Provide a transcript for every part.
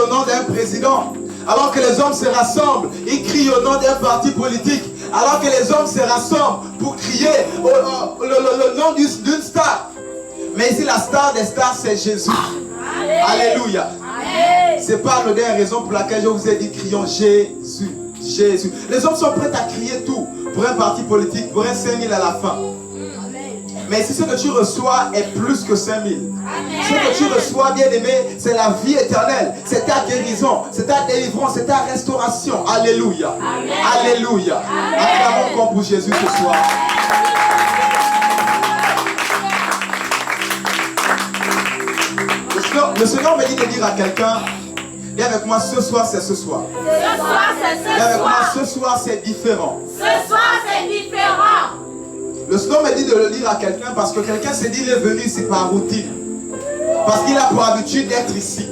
au nom d'un président. Alors que les hommes se rassemblent, ils crient au nom d'un parti politique. Alors que les hommes se rassemblent pour crier le nom d'une star. Mais ici, la star des stars, c'est Jésus. Alléluia. C'est pas la dernière raison pour laquelle je vous ai dit crions Jésus. Jésus. Les hommes sont prêts à crier tout pour un parti politique, pour un 5000 à la fin. Mais si ce que tu reçois est plus que 5000, ce que tu reçois, bien aimé, c'est la vie éternelle, c'est ta guérison, c'est ta délivrance, c'est ta restauration. Alléluia. Amen. Alléluia. Acclamons comme pour Jésus ce soir. Le Seigneur me dit de dire à quelqu'un, viens avec moi, ce soir c'est ce soir. Ce soir c'est ce soir. Viens avec moi, ce soir c'est différent. Ce soir c'est différent. Le Seigneur me dit de le dire à quelqu'un parce que quelqu'un s'est dit il est venu ici par routine. Parce qu'il a pour habitude d'être ici.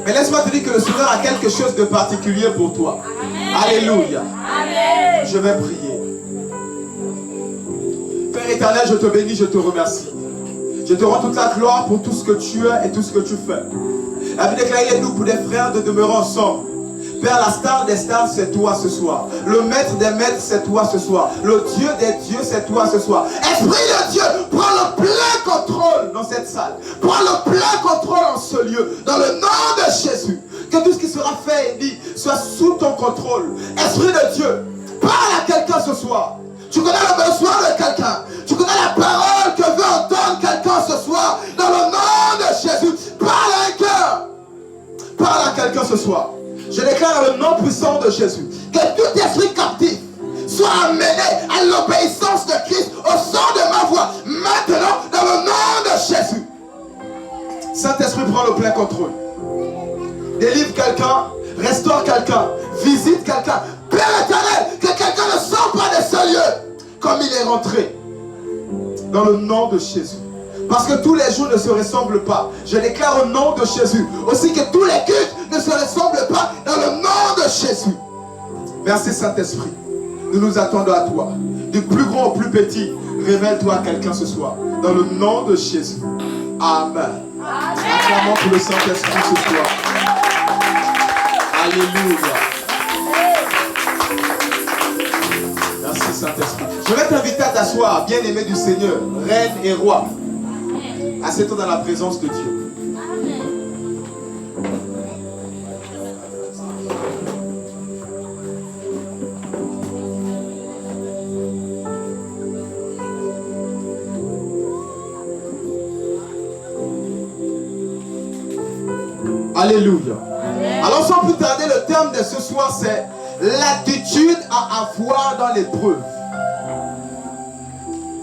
Mais laisse-moi te dire que le Seigneur a quelque chose de particulier pour toi. Amen. Alléluia. Amen. Je vais prier. Père éternel, je te bénis, je te remercie. Je te rends toute la gloire pour tout ce que tu es et tout ce que tu fais. La Bible déclare, il est nous pour des frères de demeurer ensemble. Père, la star des stars, c'est toi ce soir. Le maître des maîtres, c'est toi ce soir. Le Dieu des dieux, c'est toi ce soir. Esprit de Dieu, prends le plein contrôle dans cette salle. Prends le plein contrôle en ce lieu. Dans le nom de Jésus. Que tout ce qui sera fait et dit soit sous ton contrôle. Esprit de Dieu, parle à quelqu'un ce soir. Tu connais le besoin de quelqu'un. Tu connais la parole que veut entendre quelqu'un ce soir. Dans le nom de Jésus. Parle à un cœur. Parle à quelqu'un ce soir. Je déclare dans le nom puissant de Jésus que tout esprit captif soit amené à l'obéissance de Christ au son de ma voix. Maintenant, dans le nom de Jésus. Saint-Esprit prend le plein contrôle. Délivre quelqu'un, restaure quelqu'un, visite quelqu'un. Père éternel, que quelqu'un ne sorte pas de ce lieu comme il est rentré. Dans le nom de Jésus. Parce que tous les jours ne se ressemblent pas. Je déclare au nom de Jésus. Aussi que tous les cultes ne se ressemblent pas dans le nom de Jésus. Merci Saint-Esprit. Nous nous attendons à toi. Du plus grand au plus petit, révèle-toi à quelqu'un ce soir. Dans le nom de Jésus. Amen. Acclamons pour le Saint-Esprit ce soir. Alléluia. Merci Saint-Esprit. Je vais t'inviter à t'asseoir, bien-aimé du Seigneur, reine et roi. Assieds-toi dans la présence de Dieu. Alléluia. Alors sans plus tarder, le terme de ce soir c'est l'attitude à avoir dans l'épreuve.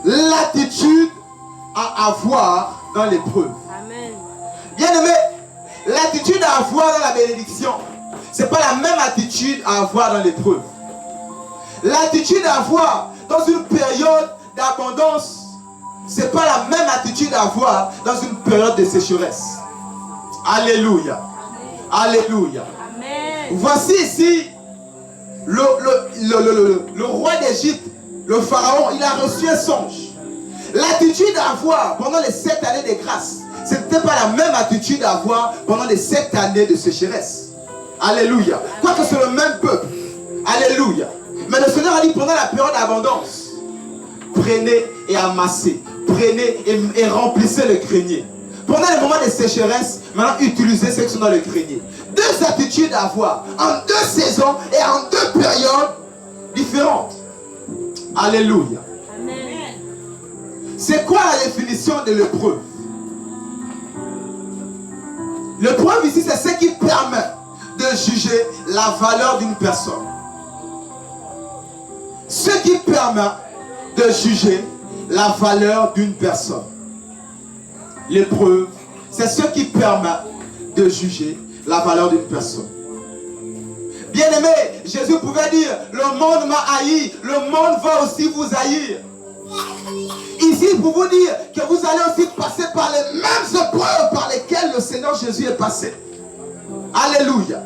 L'attitude à avoir dans l'épreuve. Bien aimé, l'attitude à avoir dans la bénédiction, ce n'est pas la même attitude à avoir dans l'épreuve. L'attitude à avoir dans une période d'abondance, ce n'est pas la même attitude à avoir dans une période de sécheresse. Alléluia. Alléluia. Amen. Voici ici le roi d'Égypte, le pharaon, il a reçu un songe. L'attitude à avoir pendant les 7 années de grâce, ce n'était pas la même attitude à avoir pendant les 7 années de sécheresse. Alléluia. Quoique c'est le même peuple. Alléluia. Mais le Seigneur a dit pendant la période d'abondance, prenez et amassez. Prenez et remplissez le grenier. Pendant les moments de sécheresse, maintenant utilisez ceux qui sont dans le grenier. Deux attitudes à avoir en 2 saisons et en 2 périodes différentes. Alléluia. Amen. C'est quoi la définition de l'épreuve? L'épreuve ici, c'est ce qui permet de juger la valeur d'une personne. Ce qui permet de juger la valeur d'une personne. L'épreuve, c'est ce qui permet de juger la valeur d'une personne. Bien-aimé, Jésus pouvait dire, le monde m'a haï, le monde va aussi vous haïr. Ici, pour vous dire que vous allez aussi passer par les mêmes épreuves par lesquelles le Seigneur Jésus est passé. Alléluia.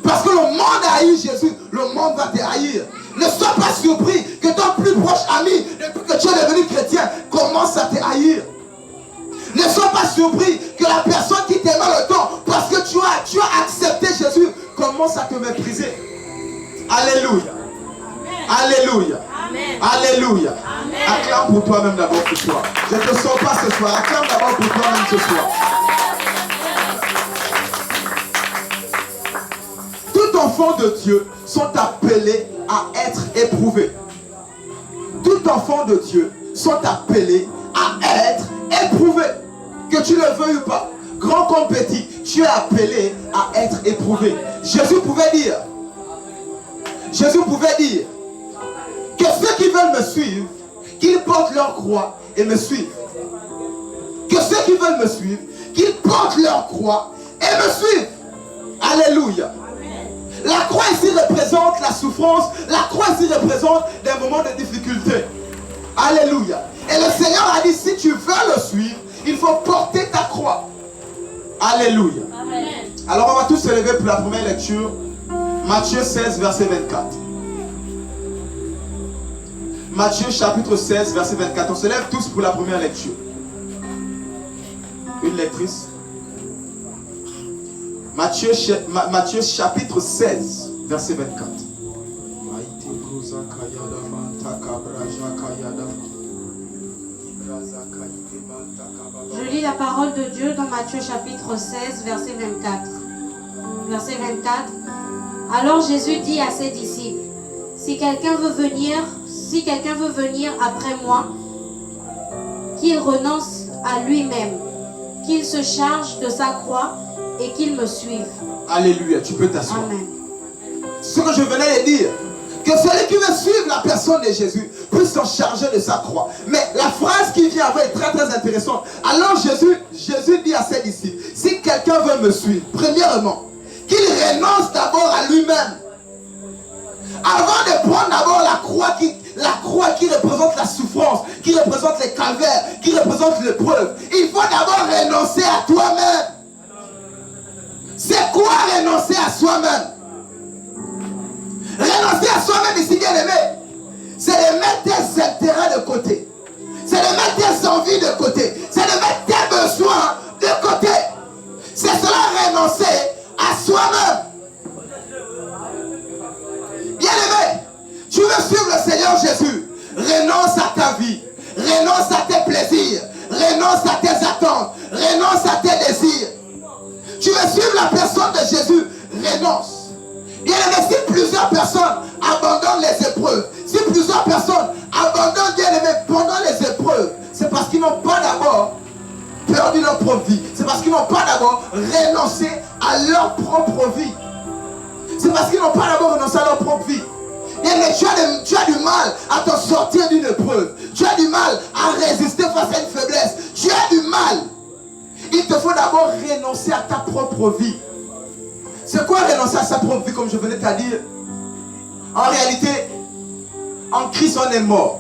Parce que le monde haït Jésus, le monde va te haïr. Ne sois pas surpris que ton plus proche ami, depuis que tu es devenu chrétien, commence à te haïr. Ne sois pas surpris que la personne qui t'aimait le temps, parce que tu as accepté commences à te mépriser. Alléluia. Alléluia. Amen. Alléluia. Amen. Acclame pour toi-même d'abord ce soir. Je ne te sens pas ce soir. Acclame d'abord pour toi-même ce soir. Tout enfant de Dieu sont appelés à être éprouvés. Tout enfant de Dieu sont appelés à être éprouvés. Que tu le veuilles ou pas, grand comme petit, tu es appelé à être éprouvé. Jésus pouvait dire que ceux qui veulent me suivre, qu'ils portent leur croix et me suivent. Que ceux qui veulent me suivre, qu'ils portent leur croix et me suivent. Alléluia. La croix ici représente la souffrance. La croix ici représente des moments de difficulté. Alléluia. Et le Seigneur a dit, si tu veux le suivre, il faut porter ta croix. Alléluia. Amen. Alors on va tous se lever pour la première lecture. Matthieu 16, verset 24. Matthieu chapitre 16, verset 24. On se lève tous pour la première lecture. Une lectrice. Matthieu chapitre 16, verset 24. Je lis la parole de Dieu dans Matthieu chapitre 16, verset 24. Verset 24. Alors Jésus dit à ses disciples, si quelqu'un veut venir après moi, qu'il renonce à lui-même, qu'il se charge de sa croix et qu'il me suive. Alléluia, tu peux t'asseoir. Amen. Ce que je venais de dire, que celui qui veut suivre la personne de Jésus puisse s'en charger de sa croix. Mais la phrase qui vient après est très très intéressante. Alors Jésus dit à ses disciples, si quelqu'un veut me suivre, premièrement, qu'il renonce d'abord à lui-même. Avant de prendre d'abord la croix qui représente la souffrance, qui représente les calvaires, qui représente l'épreuve, il faut d'abord renoncer à toi-même. C'est quoi renoncer à soi-même? Renoncer à soi-même ici, bien aimé, c'est de mettre tes intérêts de côté. C'est de mettre tes envies de côté. C'est de mettre tes besoins de côté. C'est cela renoncer à soi-même. Bien aimé, tu veux suivre le Seigneur Jésus, renonce à ta vie, renonce à tes plaisirs, renonce à tes attentes, renonce à tes désirs. Tu veux suivre la personne de Jésus, renonce. Bien aimé, si plusieurs personnes abandonnent les épreuves, si plusieurs personnes abandonnent, bien aimé, pendant les épreuves, c'est parce qu'ils n'ont pas d'abord perdu leur propre vie. C'est parce qu'ils n'ont pas d'abord renoncé à leur propre vie. C'est parce qu'ils n'ont pas d'abord renoncé à leur propre vie. Bien aimé, tu as du mal à t'en sortir d'une épreuve. Tu as du mal à résister face à une faiblesse. Tu as du mal. Il te faut d'abord renoncer à ta propre vie. C'est quoi renoncer à sa propre vie, comme je venais de te dire? En réalité, en Christ, on est mort.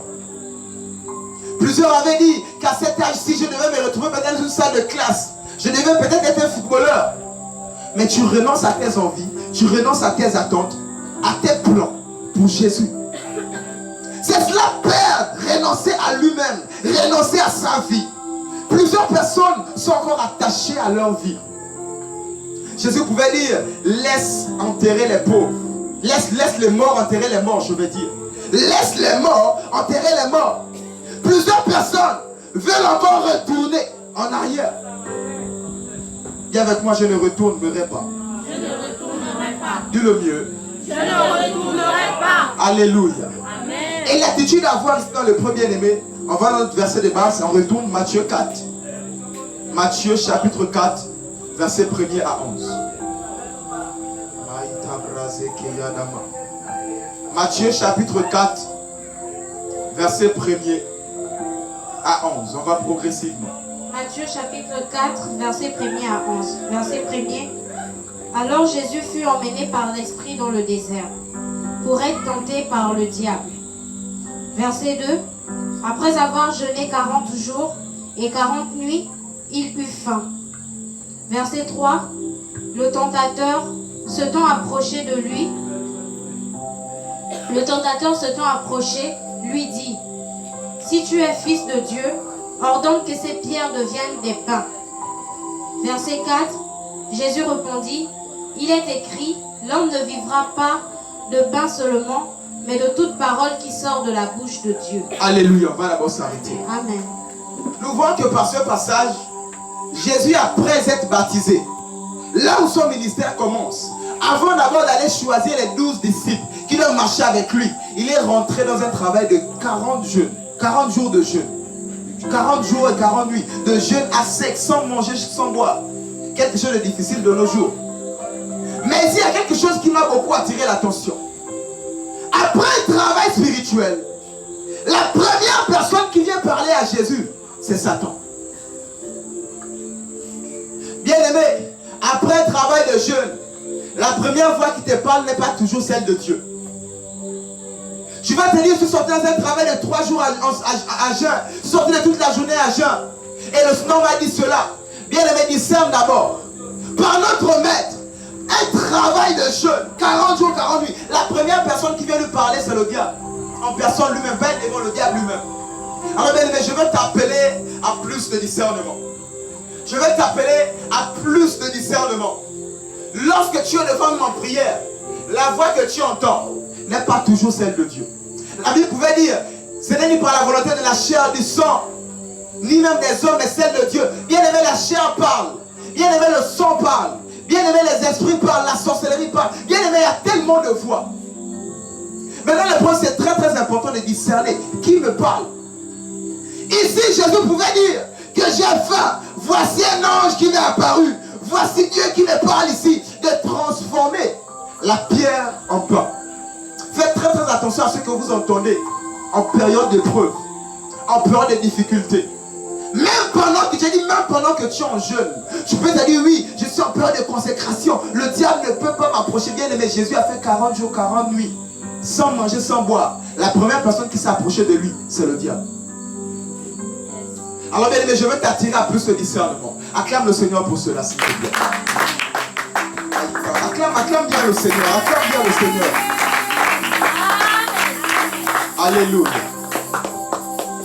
Plusieurs avaient dit qu'à cet âge-ci, je devais me retrouver peut-être dans une salle de classe. Je devais peut-être être un footballeur. Mais tu renonces à tes envies, tu renonces à tes attentes, à tes plans pour Jésus. C'est cela, perdre, renoncer à lui-même, renoncer à sa vie. Plusieurs personnes sont encore attachées à leur vie. Jésus pouvait dire, laisse enterrer les pauvres. Laisse les morts enterrer les morts, je veux dire. Laisse les morts enterrer les morts. Plusieurs personnes veulent encore retourner en arrière. Dis avec moi, je ne retournerai pas. Je ne retournerai pas. Dis-le mieux. Je ne retournerai pas. Alléluia. Amen. Et l'attitude à avoir ici dans le premier bien-aimé, on va dans notre verset de base, on retourne Matthieu 4. Matthieu chapitre 4, verset 1er à 11. Matthieu chapitre 4, verset 1er à 11. On va progressivement. Matthieu chapitre 4, verset 1er à 11. Verset 1er. Alors Jésus fut emmené par l'Esprit dans le désert, pour être tenté par le diable. Verset 2. Après avoir jeûné 40 jours et 40 nuits, il eut faim. Verset 3. Le tentateur s'étant approché de lui, lui dit, si tu es fils de Dieu, ordonne que ces pierres deviennent des pains. Verset 4. Jésus répondit, Il est écrit, l'homme ne vivra pas de pain seulement, mais de toute parole qui sort de la bouche de Dieu. Alléluia, on va d'abord s'arrêter. Amen. Nous voyons que par ce passage, Jésus, après être baptisé, là où son ministère commence, avant d'abord d'aller choisir les 12 disciples qui doivent marcher avec lui, il est rentré dans un travail de 40 jours de jeûne. 40 jours et 40 nuits de jeûne à sec, sans manger, sans boire. Quelque chose de difficile de nos jours. Mais ici, il y a quelque chose qui m'a beaucoup attiré l'attention. Après un travail spirituel, la première personne qui vient parler à Jésus, c'est Satan. Bien-aimé, après un travail de jeûne, la première voix qui te parle n'est pas toujours celle de Dieu. Tu vas te dire, tu sortais dans un travail de 3 jours à jeûne, sortais de toute la journée à jeûne. Et le Seigneur m'a dit cela. Bien-aimé, discerne d'abord. Par notre maître, un travail de jeûne, 40 jours, 40 nuits. La première personne qui vient lui parler, c'est le diable. En personne lui-même, pas devant le diable lui-même. Alors bien aimé, je veux t'appeler à plus de discernement. Je veux t'appeler à plus de discernement. Lorsque tu es devant moi en prière, la voix que tu entends n'est pas toujours celle de Dieu. La Bible pouvait dire, ce n'est ni par la volonté de la chair, du sang, ni même des hommes, mais celle de Dieu. Bien aimé, la chair parle. Bien aimé, le sang parle. Bien aimé, les esprits parlent, la sorcellerie parle. Bien aimé, il y a tellement de voix. Maintenant, le point, c'est très très important de discerner qui me parle. Ici, Jésus pouvait dire que j'ai faim. Voici un ange qui m'est apparu. Voici Dieu qui me parle ici de transformer la pierre en pain. Faites très très attention à ce que vous entendez en période d'épreuve, en période de difficulté. Même pendant que tu es en jeûne, tu peux te dire oui, je suis en période de consécration. Le diable ne peut pas m'approcher. Bien aimé, Jésus a fait 40 jours, 40 nuits, sans manger, sans boire. La première personne qui s'est approchée de lui, c'est le diable. Alors bien aimé, je veux t'attirer à plus de discernement. Acclame le Seigneur pour cela, s'il te plaît. Acclame bien le Seigneur. Acclame bien le Seigneur. Alléluia.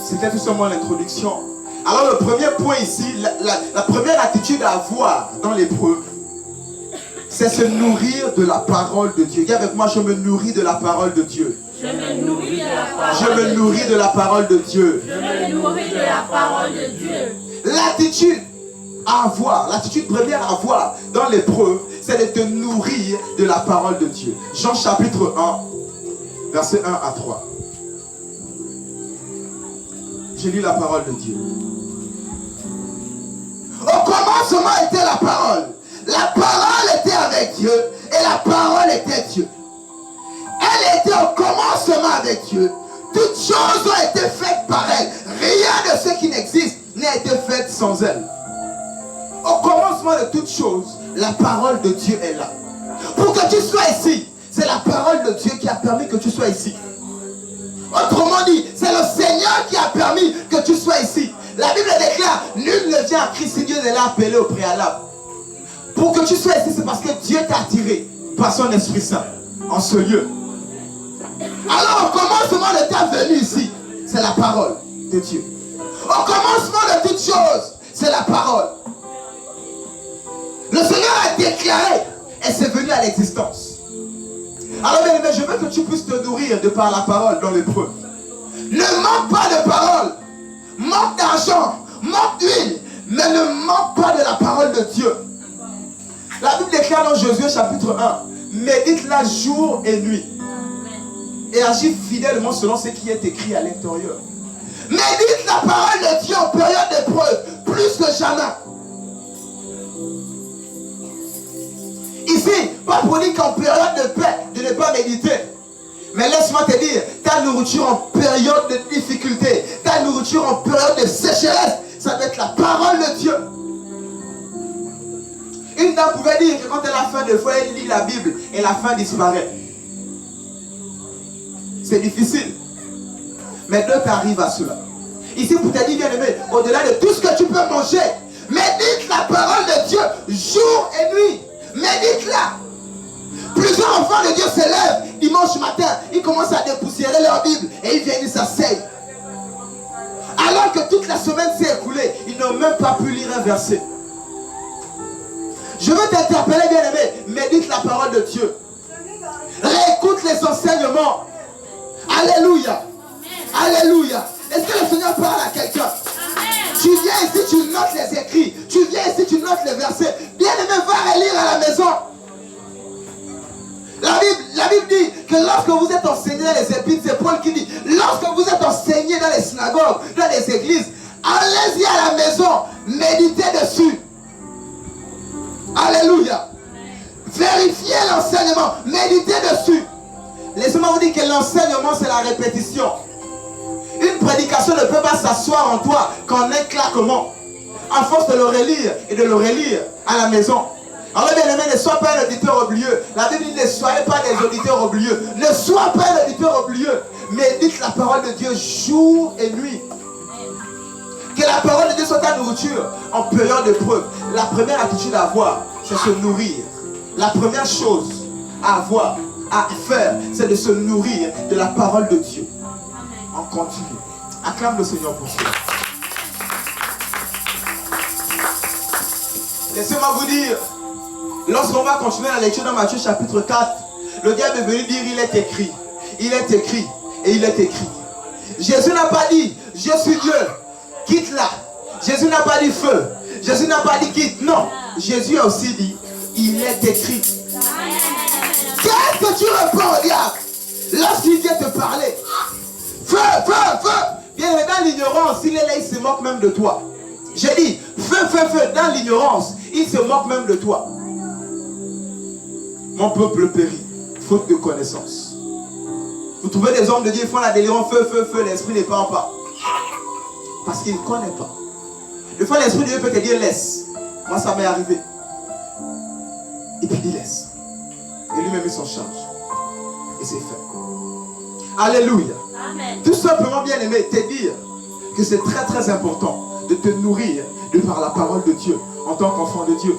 C'était tout simplement l'introduction. Alors le premier point ici, la première attitude à avoir dans l'épreuve, c'est se nourrir de la parole de Dieu. Dis avec moi, je me nourris de la parole de Dieu. Je me nourris de la parole. Je me nourris de la parole de Dieu. Je me nourris de la parole de Dieu. L'attitude à avoir, l'attitude première à avoir dans l'épreuve, c'est de te nourrir de la parole de Dieu. Jean chapitre 1, versets 1 à 3. Je lis la parole de Dieu. Au commencement était la parole. La parole était avec Dieu et la parole était Dieu. Elle était au commencement avec Dieu. Toutes choses ont été faites par elle. Rien de ce qui n'existe n'a été fait sans elle. Au commencement de toutes choses, la parole de Dieu est là. Pour que tu sois ici, c'est la parole de Dieu qui a permis que tu sois ici. Autrement dit, c'est le Seigneur qui a permis que tu sois ici. La Bible déclare, nul ne vient à Christ si Dieu ne l'a appelé au préalable. Pour que tu sois ici, c'est parce que Dieu t'a attiré par son Esprit Saint en ce lieu. Alors au commencement de ta venue ici, c'est la parole de Dieu. Au commencement de toutes choses, c'est la parole. Le Seigneur a déclaré et c'est venu à l'existence. Alors bien aimé, je veux que tu puisses te nourrir de par la parole dans l'épreuve. Ne manque pas de parole. Manque d'argent, manque d'huile, mais ne manque pas de la parole de Dieu. La Bible déclare dans Josué chapitre 1, médite-la jour et nuit et agis fidèlement selon ce qui est écrit à l'intérieur. Médite la parole de Dieu en période d'épreuve, plus que jamais. Ici, pas pour dire qu'en période de paix, de ne pas méditer. Mais laisse-moi te dire, ta nourriture en période de difficulté, ta nourriture en période de sécheresse, ça doit être la parole de Dieu. Une dame pouvait dire que quand elle a faim de fois, elle lit la Bible et la faim disparaît. C'est difficile. Mais d'autres arrivent à cela. Ici, pour te dire, bien aimé, au-delà de tout ce que tu peux manger, médite la parole de Dieu jour et nuit. Médite-la. Plusieurs enfants de Dieu se lèvent dimanche matin, ils commencent à dépoussiérer leur Bible et ils viennent, ils s'asseyent. Alors que toute la semaine s'est écoulée, ils n'ont même pas pu lire un verset. Je veux t'interpeller, bien-aimé. Médite la parole de Dieu. Réécoute les enseignements. Alléluia. Alléluia. Est-ce que le Seigneur parle à quelqu'un? Tu viens ici, tu notes les écrits. Tu viens ici, tu notes les versets. Bien-aimé, va relire à la maison. La Bible dit que lorsque vous êtes enseigné dans les épîtres, c'est Paul qui dit, lorsque vous êtes enseigné dans les synagogues, dans les églises, allez-y à la maison, méditez dessus. Alléluia. Vérifiez l'enseignement, méditez dessus. Laissez-moi vous dire que l'enseignement, c'est la répétition. Une prédication ne peut pas s'asseoir en toi qu'en un claquement. À force de le relire et de le relire à la maison. Alors bien aimé, ne sois pas un auditeur oublieux. La Bible dit ne soyez pas des auditeurs oublieux. Ne sois pas un auditeur oublieux. Médite la parole de Dieu jour et nuit. Que la parole de Dieu soit ta nourriture en période de preuve. La première attitude à avoir, c'est se nourrir. La première chose à avoir, à faire, c'est de se nourrir de la parole de Dieu. En continu. Acclame le Seigneur pour cela. Laissez-moi vous dire, lorsqu'on va continuer la lecture dans Matthieu chapitre 4, le diable est venu dire, il est écrit, il est écrit, et il est écrit. Jésus n'a pas dit, je suis Dieu, quitte là. Jésus n'a pas dit feu. Jésus n'a pas dit quitte. Non. Jésus a aussi dit, il est écrit. Qu'est-ce que tu réponds au diable lorsqu'il vient te parler? Feu, feu, feu. Bien, dans l'ignorance, il est là, il se moque même de toi. J'ai dit, feu, feu, feu. Dans l'ignorance, il se moque même de toi. Mon peuple périt, faute de connaissance. Vous trouvez des hommes de Dieu, ils font la délirance, feu, feu, feu, l'esprit n'est pas en pas. Parce qu'il ne connaît pas. Des fois, l'esprit de Dieu peut te dire laisse. Moi, ça m'est arrivé. Et puis il laisse. Et lui-même, il s'en charge. Et c'est fait. Alléluia. Amen. Tout simplement, bien aimé, te dire que c'est très très important de te nourrir de par la parole de Dieu en tant qu'enfant de Dieu.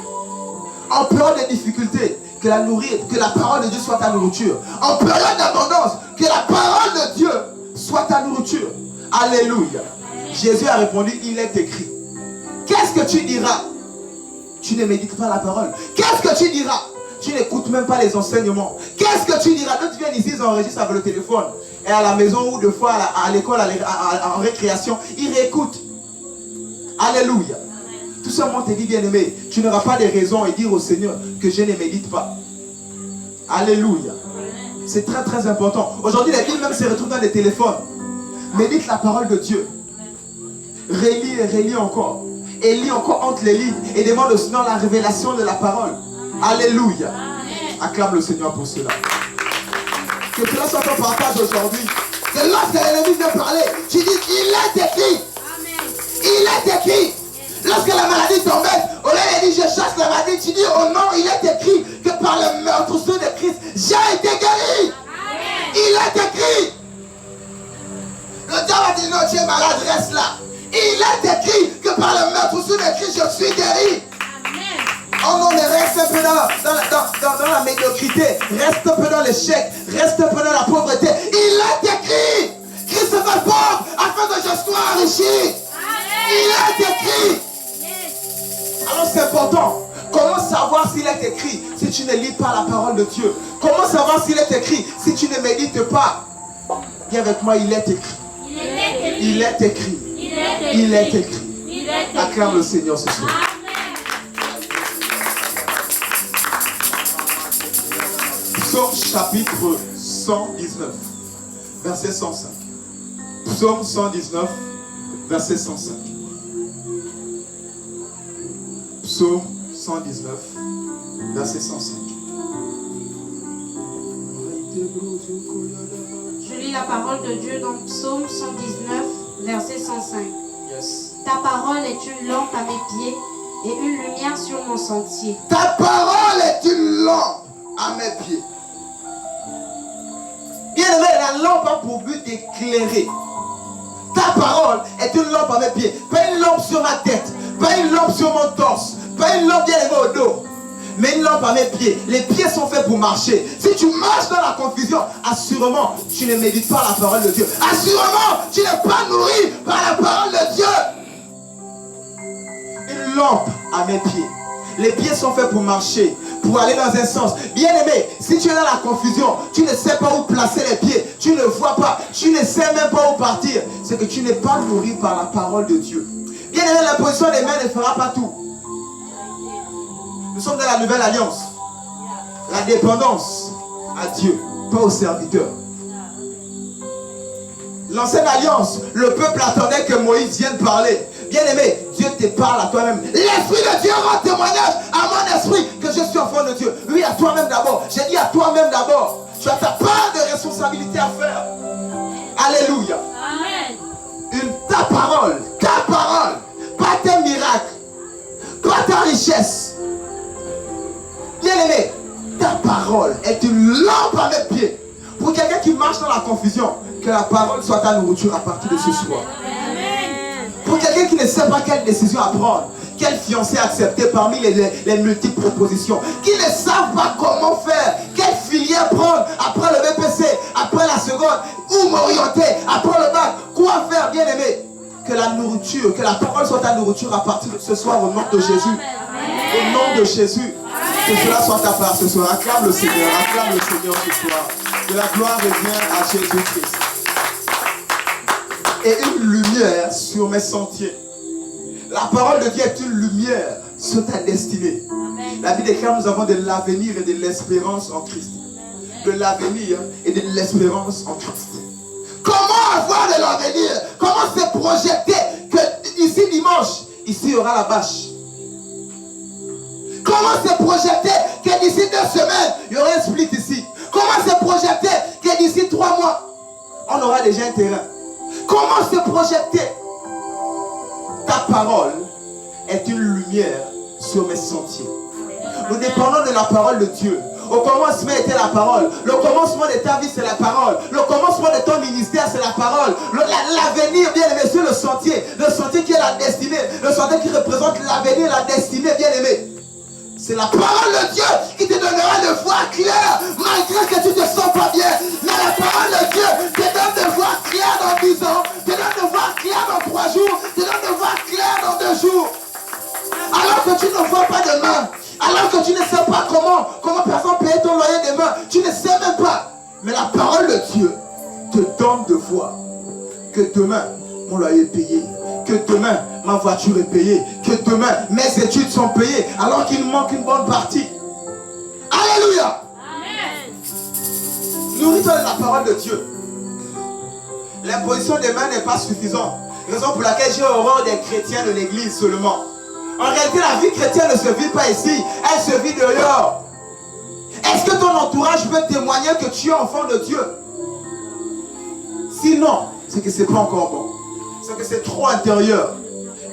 En période de difficulté, que la parole de Dieu soit ta nourriture. En période d'abondance, que la parole de Dieu soit ta nourriture. Alléluia. Jésus a répondu, il est écrit. Qu'est-ce que tu diras? Tu ne médites pas la parole. Qu'est-ce que tu diras? Tu n'écoutes même pas les enseignements. Qu'est-ce que tu diras? D'autres viennent ici, ils enregistrent avec le téléphone. Et à la maison ou deux fois à l'école, en récréation, ils réécoutent. Alléluia. Tout simplement te dit, bien aimé, tu n'auras pas de raison et dire au Seigneur que je ne médite pas. Alléluia. C'est très très important. Aujourd'hui, les Bibles même se retrouvent dans les téléphones. Médite la parole de Dieu. Relis et relis encore. Et lis encore entre les lignes. Et demande au Seigneur la révélation de la parole. Alléluia. Acclame le Seigneur pour cela. Que cela soit ton partage aujourd'hui. Que lorsque l'ennemi vient parler, tu dis, il est écrit. Il est écrit. Lorsque la maladie t'embête, au lieu de dire je chasse la maladie, tu dis oh non, il est écrit que par le meurtre de Christ, j'ai été guéri. Amen. Il est écrit. Le diable a dit non, tu es malade, reste là. Il est écrit que par le meurtre de Christ, je suis guéri. Amen. Oh non, mais reste un peu dans la médiocrité, reste un peu dans l'échec, reste un peu dans la pauvreté. Il est écrit. Christ se fait pauvre afin que je sois enrichi. Amen. Il est écrit. Alors c'est important. Comment savoir s'il est écrit si tu ne lis pas la parole de Dieu? Comment savoir s'il est écrit si tu ne médites pas? Viens avec moi, il est écrit. Il est écrit. Il est écrit. Acclame le Seigneur ce soir. Psaume chapitre 119, verset 105. Psaume 119, verset 105. Psaume 119, verset 105. Je lis la parole de Dieu dans Psaume 119, verset 105. Yes. Ta parole est une lampe à mes pieds et une lumière sur mon sentier. Ta parole est une lampe à mes pieds. Bien aimé, la lampe a pour but d'éclairer. Ta parole est une lampe à mes pieds. Pas une lampe sur ma tête, pas une lampe sur mon torse, pas une lampe bien aimée au dos, mais une lampe à mes pieds. Les pieds sont faits pour marcher. Si tu marches dans la confusion, assurément, tu ne médites pas la parole de Dieu. Assurément, tu n'es pas nourri par la parole de Dieu. Une lampe à mes pieds. Les pieds sont faits pour marcher, pour aller dans un sens. Bien-aimé, si tu es dans la confusion, tu ne sais pas où placer les pieds, tu ne vois pas, tu ne sais même pas où partir, c'est que tu n'es pas nourri par la parole de Dieu. Bien-aimé, la position des mains ne fera pas tout. Nous sommes dans la nouvelle alliance. La dépendance à Dieu, pas au serviteur. L'ancienne alliance, le peuple attendait que Moïse vienne parler. Bien-aimé, Dieu te parle à toi-même. L'Esprit de Dieu rend témoignage à mon esprit que je suis enfant de Dieu. Oui, à toi-même d'abord. J'ai dit à toi-même d'abord. Tu as ta part de responsabilité à faire. Alléluia. Amen. Ta parole, pas tes miracles, pas ta richesse. Bien-aimé, ta parole est une lampe à mes pieds. Pour quelqu'un qui marche dans la confusion, que la parole soit ta nourriture à partir de ce soir. Pour quelqu'un qui ne sait pas quelle décision à prendre, quel fiancé accepter parmi les multiples propositions, qui ne savent pas comment faire, quelle filière prendre après le BPC, après la seconde, où m'orienter, après le bac, quoi faire, bien aimé. Que la nourriture, que la parole soit ta nourriture à partir de ce soir au nom de Jésus. Au nom de Jésus. Que cela soit ta part ce soir. Acclame le Seigneur ce soir. Que la gloire revienne à Jésus-Christ. Et une lumière sur mes sentiers. La parole de Dieu est une lumière sur ta destinée. La Bible déclare nous avons de l'avenir et de l'espérance en Christ. De l'avenir et de l'espérance en Christ. Comment avoir de l'avenir? Comment se projeter que d'ici dimanche, ici il y aura la bâche? Comment se projeter que d'ici 2 semaines, il y aura un split ici? Comment se projeter que d'ici 3 mois, on aura déjà un terrain? Comment se projeter? Ta parole est une lumière sur mes sentiers. Nous dépendons de la parole de Dieu. Au commencement était la parole. Le commencement de ta vie, c'est la parole. Le commencement de ton ministère, c'est la parole. L'avenir, bien aimé, c'est le sentier. Le sentier qui est la destinée. Le sentier qui représente l'avenir, la destinée, bien aimé. C'est la parole de Dieu qui te donnera de voir clair, malgré que tu ne te sens pas bien. Mais la parole de Dieu te donne de voir clair dans 10 ans, te donne de voir clair dans 3 jours, te donne de voir clair dans 2 jours. Alors que tu ne vois pas demain, alors que tu ne sais pas comment par exemple payer ton loyer demain, tu ne sais même pas. Mais la parole de Dieu te donne de voir que demain, mon loyer est payé, que demain, ma voiture est payée, que demain, mes études sont payées, alors qu'il manque une bonne partie. Alléluia. Amen. Nourris-toi de la parole de Dieu. L'imposition des mains n'est pas suffisante. Raison pour laquelle j'ai horreur des chrétiens de l'église seulement. En réalité, la vie chrétienne ne se vit pas ici, elle se vit dehors. Est-ce que ton entourage peut témoigner que tu es enfant de Dieu? Sinon, c'est que ce n'est pas encore bon. C'est que c'est trop intérieur.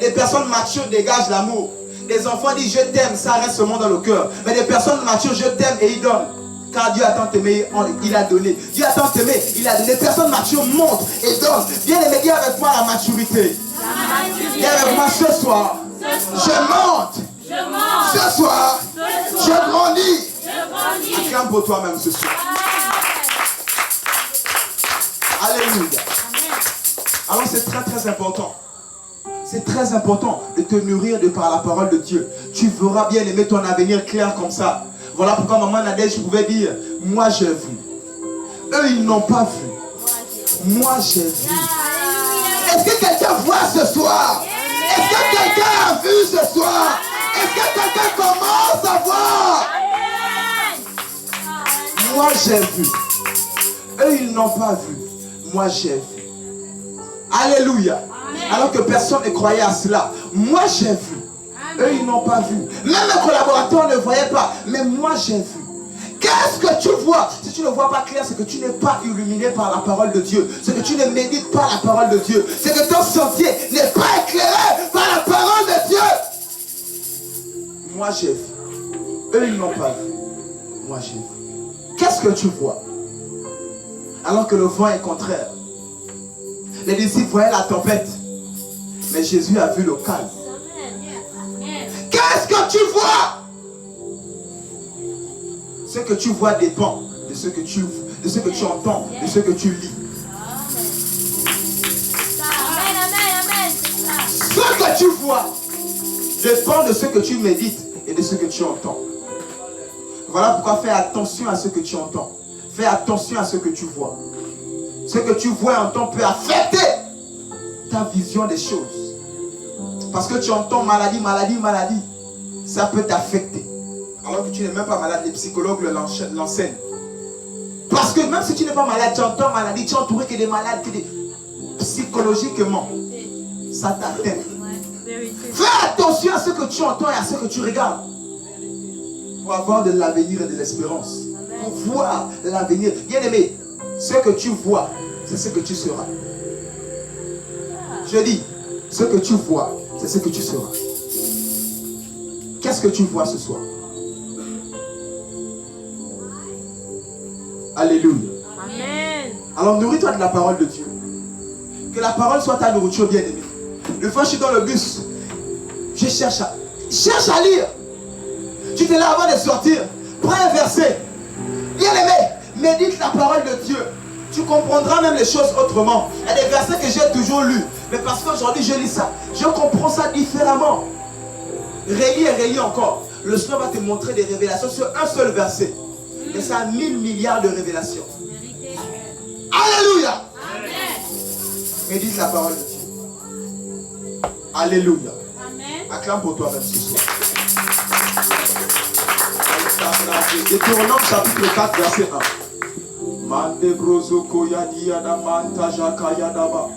Des personnes matures dégagent l'amour. Des enfants disent je t'aime, ça reste seulement dans le cœur. Mais des personnes matures, je t'aime et ils donnent. Car Dieu a tant aimé, il a donné. Dieu a tant aimé, il a donné. Les personnes matures montrent et donnent. Viens les viens avec moi la maturité. Viens avec moi ce soir. Je monte. Ce soir, je grandis. Acclame pour toi-même ce soir. Alléluia. Alors c'est très important. C'est très important de te nourrir par la parole de Dieu. Tu verras bien aimer ton avenir clair comme ça. Voilà pourquoi maman Nadège pouvait dire, moi j'ai vu. Eux ils n'ont pas vu. Moi j'ai vu. Est-ce que quelqu'un voit ce soir? Est-ce que quelqu'un a vu ce soir? Est-ce que quelqu'un commence à voir? Moi j'ai vu. Eux ils n'ont pas vu. Moi j'ai vu. Alléluia. Alors que personne ne croyait à cela. Moi j'ai vu. Eux ils n'ont pas vu. Même mes collaborateurs ne voyaient pas. Mais moi j'ai vu. Qu'est-ce que tu vois? Si tu ne vois pas clair, c'est que tu n'es pas illuminé par la parole de Dieu. C'est que tu ne médites pas la parole de Dieu. C'est que ton sentier n'est pas éclairé par la parole de Dieu. Moi j'ai vu. Eux ils n'ont pas vu. Moi j'ai vu. Qu'est-ce que tu vois? Alors que le vent est contraire. Les disciples voyaient la tempête. Mais Jésus a vu le calme. Qu'est-ce que tu vois? Ce que tu vois dépend de ce que tu entends, de ce que tu lis. Ce que tu vois dépend de ce que tu médites et de ce que tu entends. Voilà pourquoi fais attention à ce que tu entends. Fais attention à ce que tu vois. Ce que tu vois et entends peut affecter ta vision des choses. Parce que tu entends maladie, maladie, maladie. Ça peut t'affecter. Alors que tu n'es même pas malade, les psychologues l'enseignent. Parce que même si tu n'es pas malade, tu entends maladie, tu es entouré que des malades, psychologiquement, ça t'atteint. Fais attention à ce que tu entends et à ce que tu regardes. Pour avoir de l'avenir et de l'espérance. Pour voir l'avenir. Bien aimé, ce que tu vois, c'est ce que tu seras. Je dis, ce que tu vois, c'est ce que tu seras. Qu'est-ce que tu vois ce soir? Alléluia. Amen. Alors nourris-toi de la parole de Dieu. Que la parole soit ta nourriture, bien-aimée. Une fois je suis dans le bus, je cherche à lire. Tu te lèves avant de sortir. Prends un verset. Bien-aimé, médite la parole de Dieu. Tu comprendras même les choses autrement. Il y a des versets que j'ai toujours lus. Mais parce qu'aujourd'hui je lis ça, je comprends ça différemment. Relis et relis encore. Le Seigneur va te montrer des révélations sur un seul verset. Et ça a 1000 milliards de révélations. Alléluia. Amen. Médite la parole de Dieu. Alléluia. Amen. Acclame pour toi-même ce soir. Deutéronome chapitre 4 verset 1. Mande brozo koyadi yada manta jaka yadaba.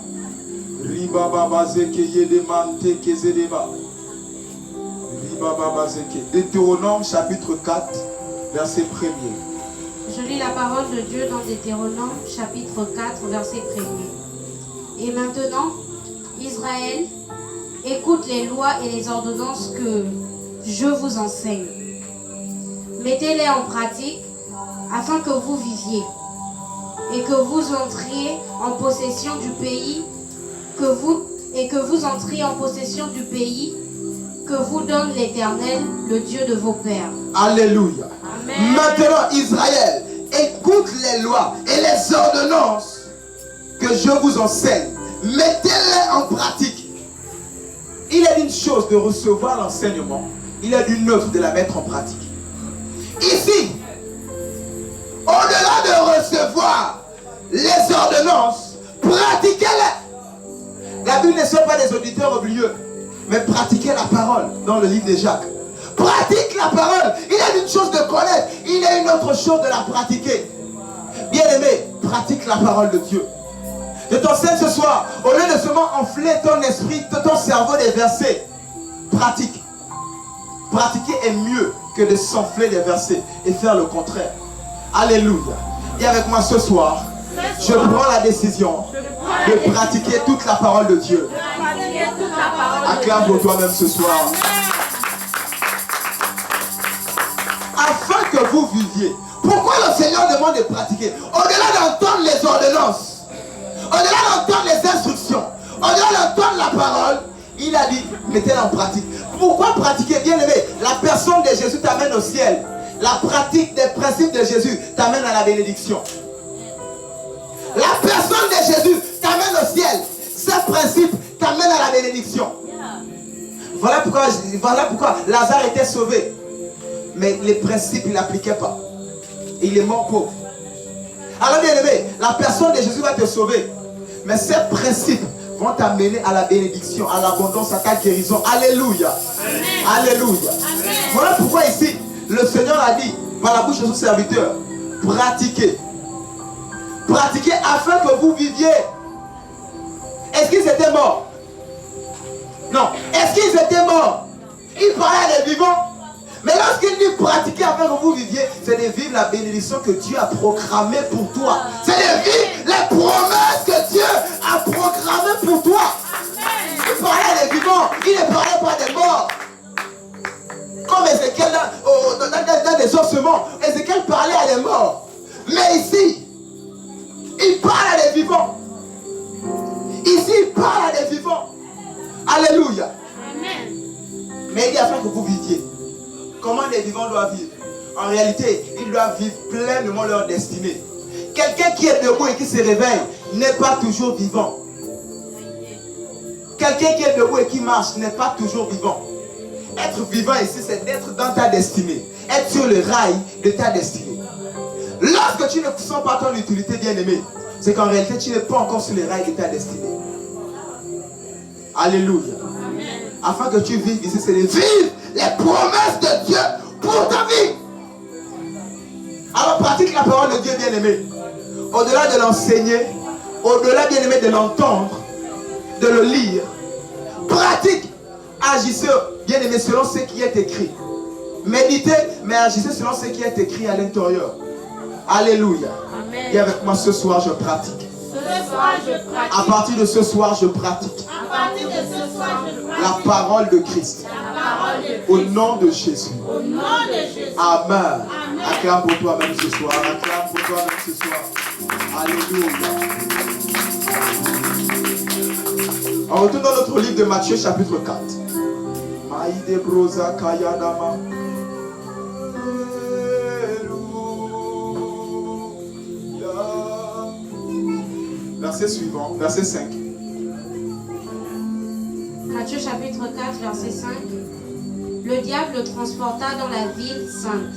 Riba baba zeke yede mante kezedeba. Riba baba zeke. Deutéronome chapitre 4 verset 1er. Je lis la parole de Dieu dans Deutéronome chapitre 4 verset 1er. Et maintenant, Israël, écoute les lois et les ordonnances que je vous enseigne. Mettez-les en pratique afin que vous viviez et que vous entriez en possession du pays que vous donne l'Éternel, le Dieu de vos pères. Alléluia. Amen. Maintenant, Israël, écoute les lois et les ordonnances que je vous enseigne. Mettez-les en pratique. Il est une chose de recevoir l'enseignement. Il est d'une autre de la mettre en pratique. Ici, au-delà de recevoir les ordonnances, pratiquez-les. La Bible ne sont pas des auditeurs oublieux, mais pratiquez la parole dans le livre de Jacques. Pratique la parole. Il est une chose de connaître, il est une autre chose de la pratiquer. Bien-aimé, pratique la parole de Dieu. Je t'enseigne ce soir, au lieu de seulement enfler ton esprit, ton cerveau des versets, pratique. Pratiquer est mieux que de s'enfler des versets et faire le contraire. Alléluia. Et avec moi ce soir, je prends la décision de pratiquer toute la parole de Dieu. Acclame pour toi-même ce soir. Afin que vous viviez. Pourquoi le Seigneur demande de pratiquer? Au-delà d'entendre les ordonnances, au-delà d'entendre les instructions, au-delà d'entendre la parole, il a dit, mettez-la en pratique. Pourquoi pratiquer? Bien aimé, la personne de Jésus t'amène au ciel. La pratique des principes de Jésus t'amène à la bénédiction. La personne de Jésus t'amène au ciel. Ces principes t'amènent à la bénédiction. Voilà pourquoi Lazare était sauvé. Mais les principes, il n'appliquait pas. Il est mort pauvre. Alors bien aimé, la personne de Jésus va te sauver. Mais ces principes vont t'amener à la bénédiction, à l'abondance, à ta guérison. Alléluia. Amen. Alléluia. Amen. Voilà pourquoi ici, le Seigneur a dit, par la bouche de son serviteur, pratiquez. Pratiquez afin que vous viviez. Est-ce qu'ils étaient morts? Non. Est-ce qu'ils étaient morts? Il parlait à des vivants. Mais lorsqu'il dit pratiquer afin que vous viviez, c'est de vivre la bénédiction que Dieu a programmée pour toi. C'est de vivre les promesses que Dieu a programmées pour toi. Il parlait à des vivants, il ne parlait pas des morts. Comme Ézéchiel dans des ossements, Ézéchiel parlait à des morts. Mais ici, il parle à des vivants. Ici, il parle à des vivants. Alléluia. Amen. Mais il dit afin que vous viviez. Comment les vivants doivent vivre? En réalité, ils doivent vivre pleinement leur destinée. Quelqu'un qui est debout et qui se réveille n'est pas toujours vivant. Quelqu'un qui est debout et qui marche n'est pas toujours vivant. Être d'être vivant ici, c'est d'être dans ta destinée. Être sur le rail de ta destinée. Lorsque tu ne sens pas ton utilité, bien-aimé, c'est qu'en réalité, tu n'es pas encore sur le rail de ta destinée. Alléluia. Afin que tu vives ici, c'est de vivre les promesses de Dieu pour ta vie. Alors pratique la parole de Dieu, bien-aimé. Au-delà de l'enseigner, au-delà, bien-aimé, de l'entendre, de le lire, pratique, agissez, bien-aimé, selon ce qui est écrit. Méditez, mais agissez selon ce qui est écrit à l'intérieur. Alléluia. Amen. Et avec moi ce soir, je pratique. Ce soir, je pratique. À partir de ce soir, je pratique À partir de ce soir, je pratique. la parole de Christ. La parole de Christ. Au nom de Jésus. Au nom de Jésus. Amen. Amen. Acclame pour toi-même ce soir. Acclame pour toi-même ce soir. Alléluia. On retourne dans notre livre de Matthieu chapitre 4. Maïde brosa kayadama. Verset suivant, verset 5. Matthieu chapitre 4, verset 5. Le diable le transporta dans la ville sainte,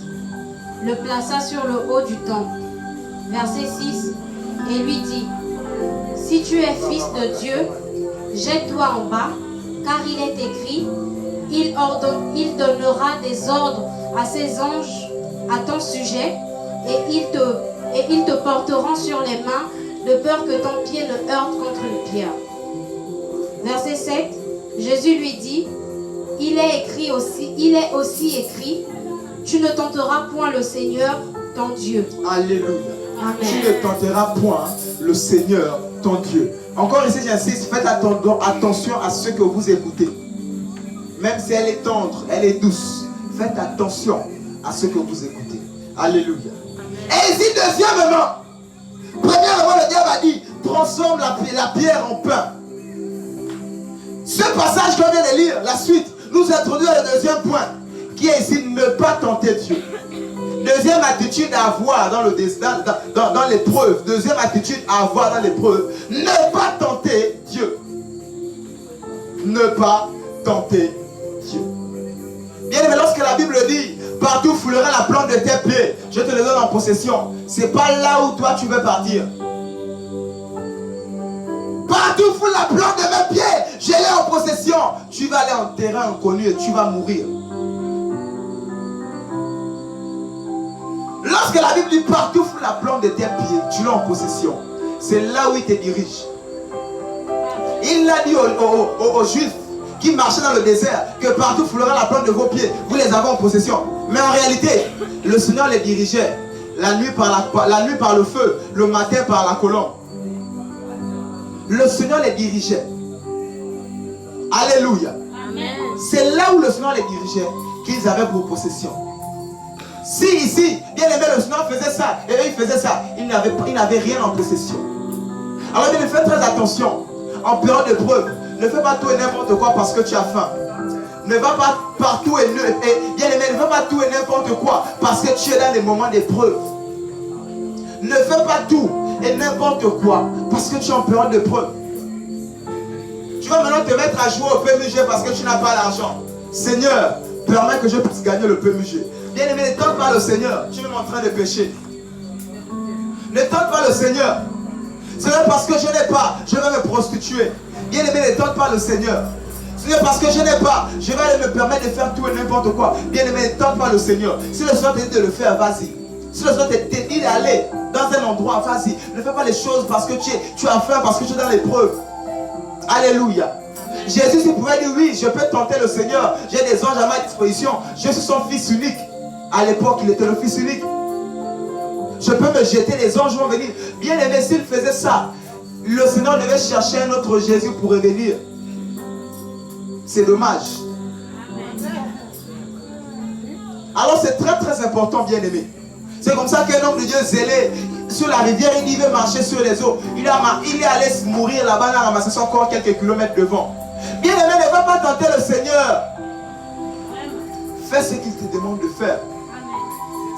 le plaça sur le haut du temple. Verset 6. Et lui dit, si tu es fils de Dieu, jette-toi en bas, car il est écrit, il donnera des ordres à ses anges à ton sujet, et ils te porteront sur les mains, de peur que ton pied ne heurte contre une pierre. Verset 7. Jésus lui dit, il est aussi écrit, tu ne tenteras point le Seigneur, ton Dieu. Alléluia. Amen. Tu ne tenteras point le Seigneur, ton Dieu. Encore ici, j'insiste, faites attention à ce que vous écoutez. Même si elle est tendre, elle est douce, faites attention à ce que vous écoutez. Alléluia. Et ici, deuxièmement, premièrement, le diable a dit, transforme la pierre en pain. Ce passage qu'on vient de lire, la suite, nous introduit le deuxième point, qui est ici, ne pas tenter Dieu. Deuxième attitude à avoir dans l'épreuve. Deuxième attitude à avoir dans l'épreuve. Ne pas tenter Dieu. Ne pas tenter Dieu. Bien aimé, lorsque la Bible dit, partout foulera la plante de tes pieds, je te le donne en possession. C'est pas là où toi tu veux partir. Partout foule la plante de mes pieds, je l'ai en possession. Tu vas aller en terrain inconnu et tu vas mourir. Lorsque la Bible dit partout foule la plante de tes pieds, tu l'as en possession. C'est là où il te dirige. Il l'a dit aux Juifs qui marchaient dans le désert que partout foulera la plante de vos pieds, vous les avez en possession. Mais en réalité, le Seigneur les dirigeait. La nuit par le feu, le matin par la colombe. Le Seigneur les dirigeait. Alléluia. C'est là où le Seigneur les dirigeait qu'ils avaient pour possession. Si ici, bien aimé, le Seigneur faisait ça et eux ils faisaient ça, ils n'avaient rien en possession. Alors bien, fais très attention. En période de preuve, ne fais pas tout et n'importe quoi parce que tu as faim. Ne va pas partout bien aimé, ne fais pas tout et n'importe quoi parce que tu es dans les moments d'épreuve. Ne fais pas tout et n'importe quoi parce que tu es en période de preuve. Tu vas maintenant te mettre à jouer au PMG parce que tu n'as pas l'argent. Seigneur, permets que je puisse gagner le PMG. Bien aimé, ne tente pas le Seigneur. Tu es même en train de pécher. Ne tente pas le Seigneur. C'est même parce que je n'ai pas, je vais me prostituer. Bien aimé, ne tente pas le Seigneur. C'est parce que je n'ai pas, je vais aller me permettre de faire tout et n'importe quoi. Bien aimé, ne tente pas le Seigneur. Si le Seigneur te dit de le faire, vas-y. Si le Seigneur te dit d'aller dans un endroit, vas-y. Ne fais pas les choses parce que tu as faim, parce que tu es dans l'épreuve. Alléluia. Jésus, s'il pouvait dire oui, je peux tenter le Seigneur. J'ai des anges à ma disposition. Je suis son fils unique. À l'époque, il était le fils unique. Je peux me jeter, les anges vont venir. Bien aimé, s'il faisait ça, le Seigneur devait chercher un autre Jésus pour revenir. C'est dommage. Alors c'est très très important, bien aimé. C'est comme ça qu'un homme de Dieu zélé sur la rivière, il veut marcher sur les eaux. Il est allé mourir là-bas, il a ramassé son corps quelques kilomètres devant. Bien aimé, ne va pas tenter le Seigneur. Fais ce qu'il te demande de faire.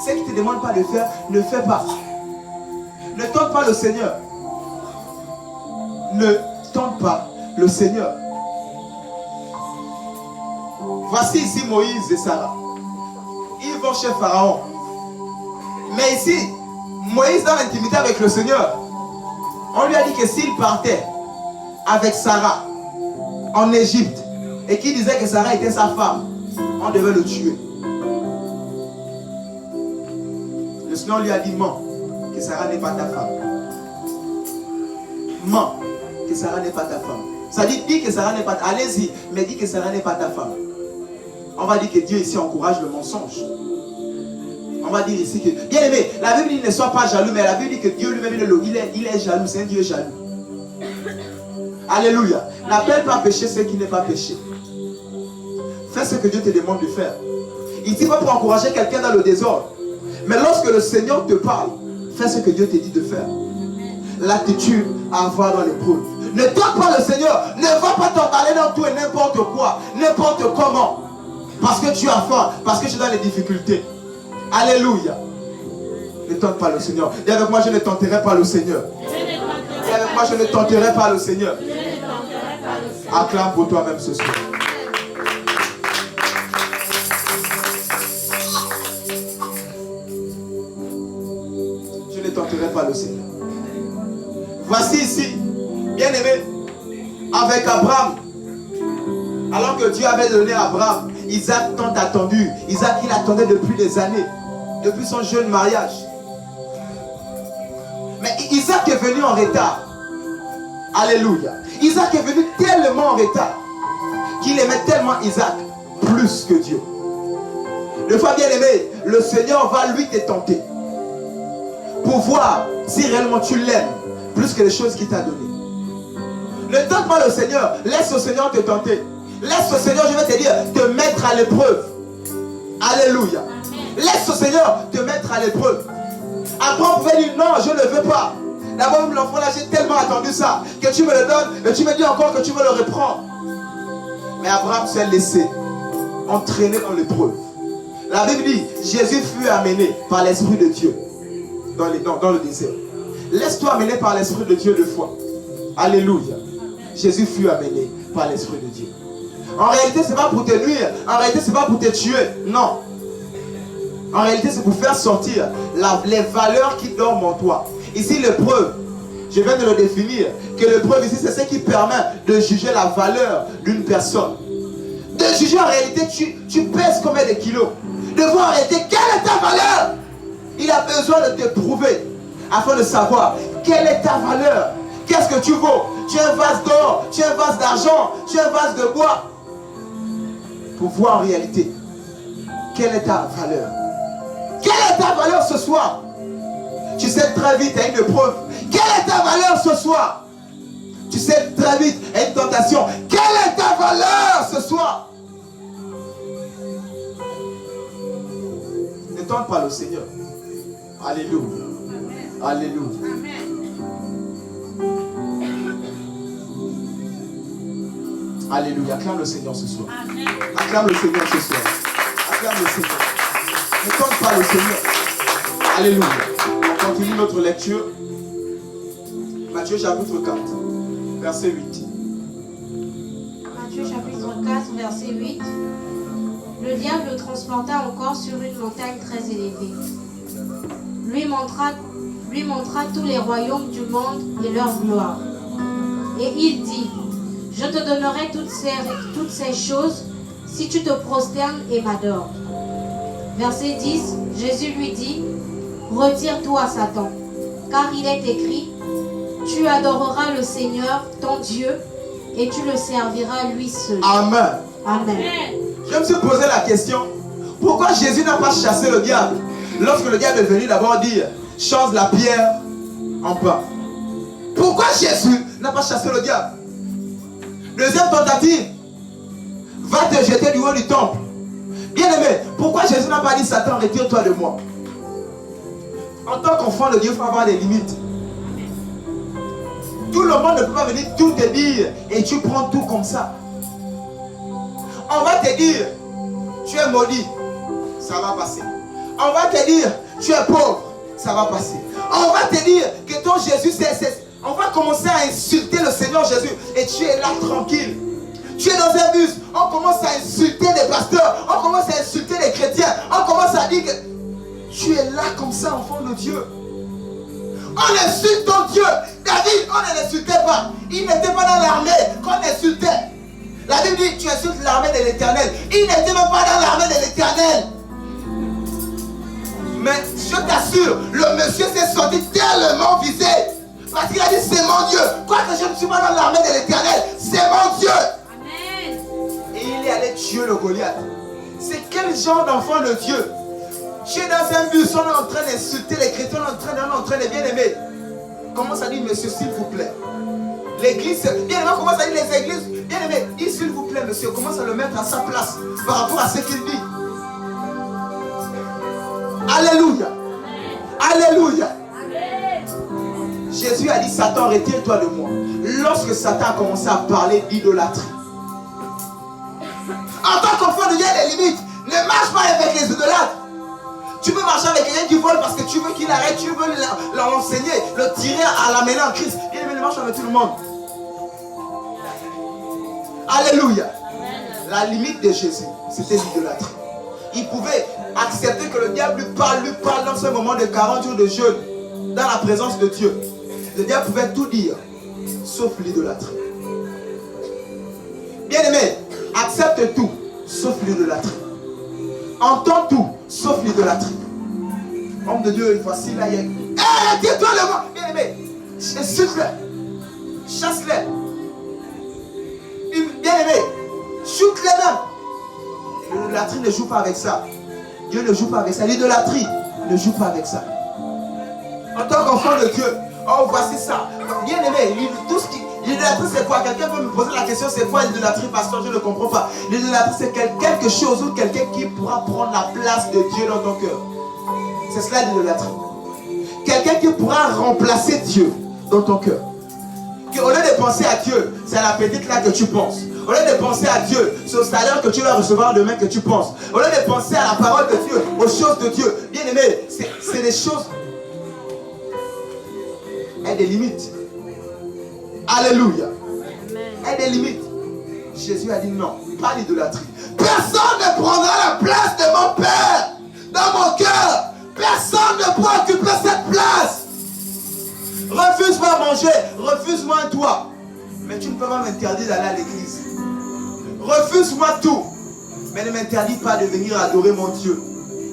Ce qu'il ne te demande pas de faire, ne fais pas. Ne tente pas le Seigneur. Ne tente pas le Seigneur. Voici ici Moïse et Sarah. Ils vont chez Pharaon. Mais ici, Moïse dans l'intimité avec le Seigneur, on lui a dit que s'il partait avec Sarah en Égypte et qu'il disait que Sarah était sa femme, on devait le tuer. Le Seigneur lui a dit, mens, que Sarah n'est pas ta femme. Mens, que Sarah n'est pas ta femme. Ça dit, dis que Sarah n'est pas ta femme. Allez-y, mais dis que Sarah n'est pas ta femme. On va dire que Dieu ici encourage le mensonge. On va dire ici que, bien aimé, la Bible dit ne sois pas jaloux, mais la Bible dit que Dieu lui-même, il est jaloux, c'est un Dieu jaloux. Alléluia. N'appelle pas péché ce qui n'est pas péché. Fais ce que Dieu te demande de faire. Ici, pas pour encourager quelqu'un dans le désordre. Mais lorsque le Seigneur te parle, fais ce que Dieu te dit de faire. L'attitude à avoir dans l'épreuve. Ne toque pas le Seigneur. Ne va pas t'emballer dans tout et n'importe quoi, n'importe comment. Parce que tu as faim, parce que tu es dans les difficultés. Alléluia. Ne tente pas le Seigneur. Dis avec moi, je ne tenterai pas le Seigneur. Dis avec moi, je ne tenterai pas le Seigneur. Acclame pour toi-même ce soir. Je ne tenterai pas le Seigneur. Voici ici, bien aimé, avec Abraham. Alors que Dieu avait donné à Abraham Isaac tant attendu. Isaac, il attendait depuis des années. Depuis son jeune mariage. Mais Isaac est venu en retard. Alléluia. Isaac est venu tellement en retard qu'il aimait tellement Isaac plus que Dieu. Une fois bien aimé, le Seigneur va lui te tenter pour voir si réellement tu l'aimes plus que les choses qu'il t'a données. Ne tente pas le Seigneur. Laisse le Seigneur te tenter. Laisse le Seigneur, je vais te dire, te mettre à l'épreuve. Alléluia. Laisse le Seigneur te mettre à l'épreuve. Abraham pouvait dire non, je ne le veux pas. D'abord, l'enfant là, j'ai tellement attendu ça que tu me le donnes et tu me dis encore que tu veux le reprendre. Mais Abraham s'est laissé entraîner dans l'épreuve. La Bible dit, Jésus fut amené par l'Esprit de Dieu dans le désert. Laisse-toi amener par l'Esprit de Dieu de foi. Alléluia. Jésus fut amené par l'Esprit de Dieu. En réalité, ce n'est pas pour te nuire. En réalité, ce n'est pas pour te tuer. Non. En réalité, c'est pour faire sortir les valeurs qui dorment en toi. Ici, l'épreuve, je viens de le définir, que l'épreuve ici, c'est ce qui permet de juger la valeur d'une personne. De juger en réalité, tu pèses combien de kilos. De voir en réalité, quelle est ta valeur. Il a besoin de te prouver, afin de savoir quelle est ta valeur. Qu'est-ce que tu vaux? Tu es un vase d'or, tu es un vase d'argent, tu es un vase de bois. Pour voir en réalité, quelle est ta valeur. Quelle est ta valeur ce soir? Tu sais très vite à une épreuve. Quelle est ta valeur ce soir? Tu sais très vite à une tentation. Quelle est ta valeur ce soir? Ne tente pas le Seigneur. Alléluia. Alléluia. Alléluia. Acclame le Seigneur ce soir. Acclame le Seigneur ce soir. Acclame le Seigneur. Ne tente pas le Seigneur. Alléluia. On continue notre lecture. Matthieu chapitre 4, verset 8. Matthieu chapitre 4, verset 8. Le diable le transporta encore sur une montagne très élevée. Lui montra tous les royaumes du monde et leur gloire. Et il dit, je te donnerai toutes ces choses si tu te prosternes et m'adores. Verset 10, Jésus lui dit, retire-toi Satan, car il est écrit, tu adoreras le Seigneur, ton Dieu, et tu le serviras lui seul. Amen. Amen. Je me suis posé la question, pourquoi Jésus n'a pas chassé le diable? Lorsque le diable est venu d'abord dire, change la pierre en pain. Pourquoi Jésus n'a pas chassé le diable? Deuxième tentative, va te jeter du haut du temple. Bien aimé, pourquoi Jésus n'a pas dit, Satan, retire-toi de moi? En tant qu'enfant de Dieu, il faut avoir des limites. Tout le monde ne peut pas venir tout te dire et tu prends tout comme ça. On va te dire, tu es maudit, ça va passer. On va te dire, tu es pauvre, ça va passer. On va te dire que ton Jésus, on va commencer à insulter le Seigneur Jésus et tu es là tranquille. Tu es dans un bus, on commence à insulter les pasteurs, on commence à insulter les chrétiens, on commence à dire que tu es là comme ça, enfant de Dieu. On insulte ton Dieu. David, on ne l'insultait pas. Il n'était pas dans l'armée qu'on insultait. La Bible dit, tu insultes l'armée de l'Éternel. Il n'était même pas dans l'armée de l'Éternel. Mais je t'assure, le monsieur s'est senti tellement visé. Parce qu'il a dit, c'est mon Dieu. Quoique je ne suis pas dans l'armée de l'Éternel, c'est mon Dieu. Amen. Et il est allé tuer le Goliath. C'est quel genre d'enfant de Dieu? Tu es dans un bus, on est en train d'insulter les chrétiens, on est en train de bien aimer. Commence à dire, monsieur, s'il vous plaît. L'église, bien aimé, commence à dire les églises, bien aimé, dis s'il vous plaît, monsieur, commence à le mettre à sa place par rapport à ce qu'il dit. Alléluia. Alléluia. Jésus a dit, Satan, retire-toi de moi. Lorsque Satan a commencé à parler d'idolâtrie. En tant qu'enfant de Dieu, il y a des limites. Ne marche pas avec les idolâtres. Tu peux marcher avec quelqu'un qui vole parce que tu veux qu'il arrête, tu veux l'enseigner, le tirer à l'amener en Christ. Il marche avec tout le monde. Alléluia. La limite de Jésus, c'était l'idolâtrie. Il pouvait accepter que le diable lui parle dans ce moment de 40 jours de jeûne, dans la présence de Dieu. Le diable pouvait tout dire, sauf l'idolâtrie. Bien-aimé, accepte tout, sauf l'idolâtrie. Entends tout, sauf l'idolâtrie. Homme de Dieu, voici là, il y a... Hé, tais-toi de moi. Bien-aimé, insulte-les, chasse-les. Bien-aimé, shoot-les même. L'idolâtrie ne joue pas avec ça. Dieu ne joue pas avec ça. L'idolâtrie ne joue pas avec ça. En tant qu'enfant de Dieu, oh, voici ça. Bien-aimé, tout ce qui... L'idolâtrie, c'est quoi? Quelqu'un peut me poser la question, c'est quoi l'idolâtrie, pasteur? Je ne comprends pas. L'idolâtrie, c'est quelque chose ou quelqu'un qui pourra prendre la place de Dieu dans ton cœur. C'est cela l'idolâtrie. Quelqu'un qui pourra remplacer Dieu dans ton cœur. Au lieu de penser à Dieu, c'est à la petite là que tu penses. Au lieu de penser à Dieu, c'est au salaire que tu vas recevoir demain que tu penses. Au lieu de penser à la parole de Dieu, aux choses de Dieu. Bien aimé, c'est des choses. Il y a des limites. Alléluia. Il y a des limites. Jésus a dit non, pas l'idolâtrie. Personne ne prendra la place de mon Père dans mon cœur. Personne ne pourra occuper cette place. Refuse-moi à manger, refuse-moi un toit. Mais tu ne peux pas m'interdire d'aller à l'église. Refuse-moi tout. Mais ne m'interdis pas de venir adorer mon Dieu.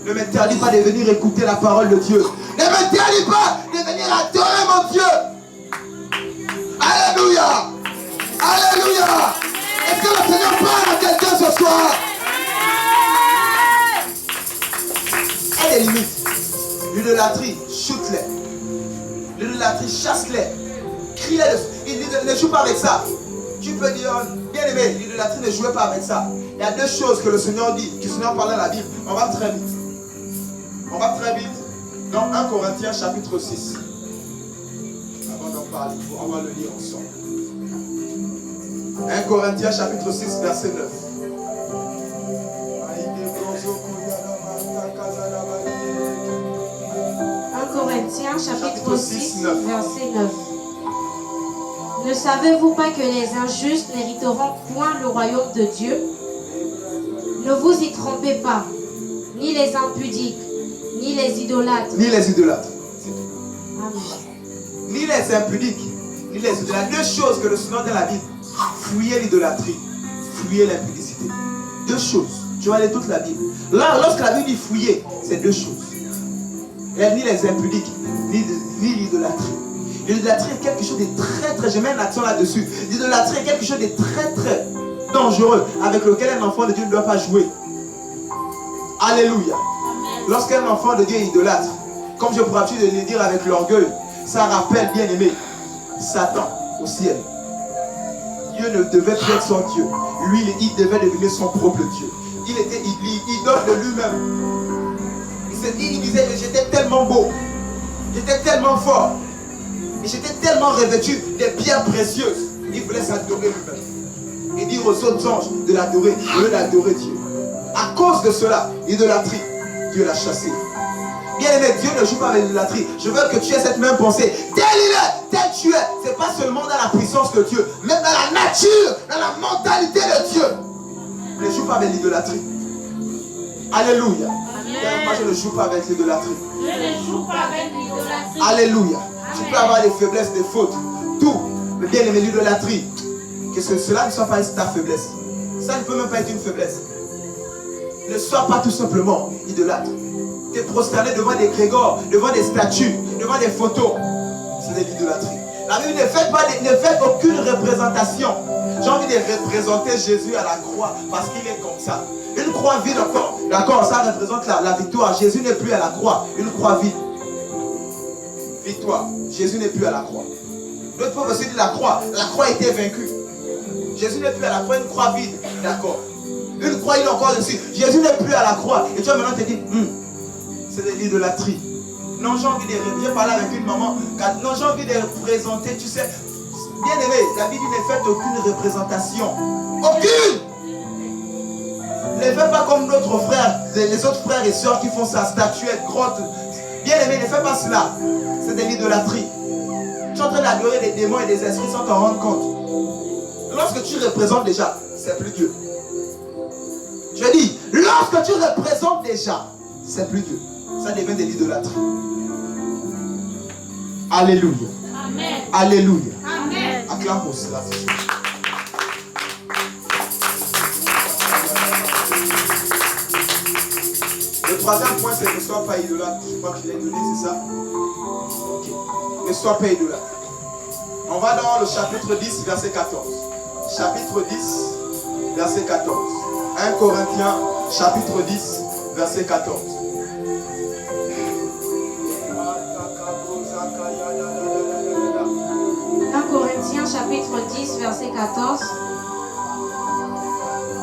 Ne m'interdis pas de venir écouter la parole de Dieu. Ne m'interdis pas de venir adorer mon Dieu. Alléluia. Alléluia. Est-ce que le Seigneur parle à quelqu'un ce soir? Il y a des limites. L'idolâtrie, shoot-les. L'idolâtrie, chasse-les. Crie-les. Il ne joue pas avec ça. Tu peux dire, bien aimé, l'idolâtrie ne jouait pas avec ça. Il y a deux choses que le Seigneur dit, que le Seigneur parle dans la Bible. On va très vite. On va très vite. Dans 1 Corinthiens chapitre 6. Avant d'en parler, on va le lire ensemble. 1 Corinthiens chapitre 6, verset 9. 1 Corinthiens chapitre 6, verset 9. Ne savez-vous pas que les injustes n'hériteront point le royaume de Dieu? Ne vous y trompez pas, ni les impudiques, ni les idolâtres. Ni les idolâtres. Amen. Ni les impudiques, ni les idolâtres. Deux choses que le Seigneur dans la Bible. Fuyez l'idolâtrie, fuyez l'impudicité. Deux choses. Tu vas lire toute la Bible. Là, lorsque la Bible dit fuyez, c'est deux choses. Ni les impudiques, ni l'idolâtrie. L'idolâtrie est quelque chose de très, je mets un accent là-dessus. L'idolâtrie est quelque chose de très dangereux avec lequel un enfant de Dieu ne doit pas jouer. Alléluia. Lorsqu'un enfant de Dieu est idolâtre, comme je pourrais de le dire avec l'orgueil, ça rappelle, bien aimé, Satan au ciel. Dieu ne devait plus être son Dieu. Lui, il devait devenir son propre Dieu. Il était idole de lui-même. Il disait, j'étais tellement beau, j'étais tellement fort, et j'étais tellement revêtu des pierres précieuses. Il voulait s'adorer lui-même. Et dire aux autres anges de l'adorer, au lieu d'adorer Dieu. À cause de cela, l'idolâtrie, Dieu l'a chassé. Bien aimé, Dieu ne joue pas avec l'idolâtrie. Je veux que tu aies cette même pensée. Tel il est, tel tu es. Ce n'est pas seulement dans la puissance de Dieu, mais dans la nature, dans la mentalité de pas avec l'idolâtrie. Alléluia. Moi, je ne joue pas avec l'idolâtrie. Je ne joue pas avec l'idolâtrie. Alléluia. Tu peux avoir des faiblesses, des fautes, tout. Mais bien aimé, l'idolâtrie, que cela ne soit pas ta faiblesse. Ça ne peut même pas être une faiblesse. Ne sois pas tout simplement idolâtre. Tu es prosterné devant des grégores, devant des statues, devant des photos. C'est de l'idolâtrie. La Bible ne fait aucune représentation. J'ai envie de représenter Jésus à la croix parce qu'il est comme ça. Une croix vide encore. D'accord, ça représente la victoire. Jésus n'est plus à la croix. Une croix vide. Victoire. Jésus n'est plus à la croix. L'autre pauvre aussi dit la croix était vaincue. Jésus n'est plus à la croix, une croix vide. D'accord. Une croix, il est encore dessus. Jésus n'est plus à la croix. Et tu vas maintenant te dire, c'est de l'idolâtrie. Non, j'ai envie de parler avec une maman. Non, j'ai envie de représenter, tu sais. Bien aimé, la Bible ne fait aucune représentation. Aucune! Ne fais pas comme notre frère, les autres frères et sœurs qui font sa statuette, grotte. Bien aimé, ne fais pas cela. C'est de l'idolâtrie. Tu es en train d'adorer des démons et des esprits sans t'en rendre compte. Lorsque tu représentes déjà, c'est plus Dieu. Je dis, lorsque tu représentes déjà, c'est plus Dieu. Ça devient de l'idolâtrie. Alléluia. Amen. Alléluia. Amen. Acclame pour cela. Le troisième point, c'est ne sois pas idolâtre. Je crois qu'il est donné, c'est ça? Ok. Ne sois pas idolâtre. On va dans le chapitre 10, verset 14. Chapitre 10, verset 14. 1 Corinthiens, chapitre 10, verset 14. 1 Corinthiens chapitre 10 verset 14.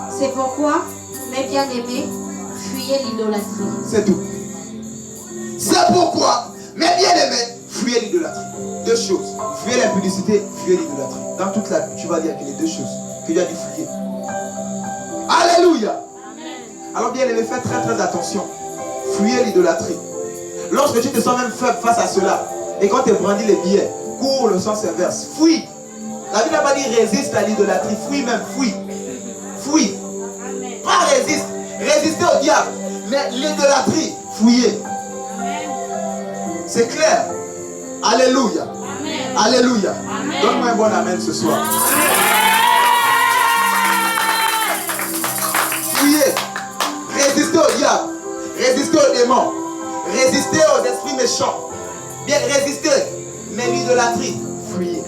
C'est pourquoi, mes bien-aimés, fuyez l'idolâtrie. C'est tout. C'est pourquoi, mes bien-aimés, fuyez l'idolâtrie. Deux choses. Fuyez l'impudicité, fuyez l'idolâtrie. Dans toute la Bible, tu vas dire qu'il y a deux choses que Dieu a dit fuyez. Alléluia. Alors bien-aimés, faites très très attention. Fuyez l'idolâtrie. Lorsque tu te sens même faible face à cela, et quand tu brandis les billets, cours le sens inverse. Fuis. La Bible n'a pas dit résiste à l'idolâtrie. Fuis même, fuis. Fuis. Pas résiste. Résistez au diable. Mais l'idolâtrie, fuyez. C'est clair. Alléluia. Amen. Alléluia. Amen. Donne-moi un bon amen ce soir. Fuyez. Résistez au diable. Résistez aux démons. Résistez aux esprits méchants. Bien, résistez. Mais l'idolâtrie, fuyez.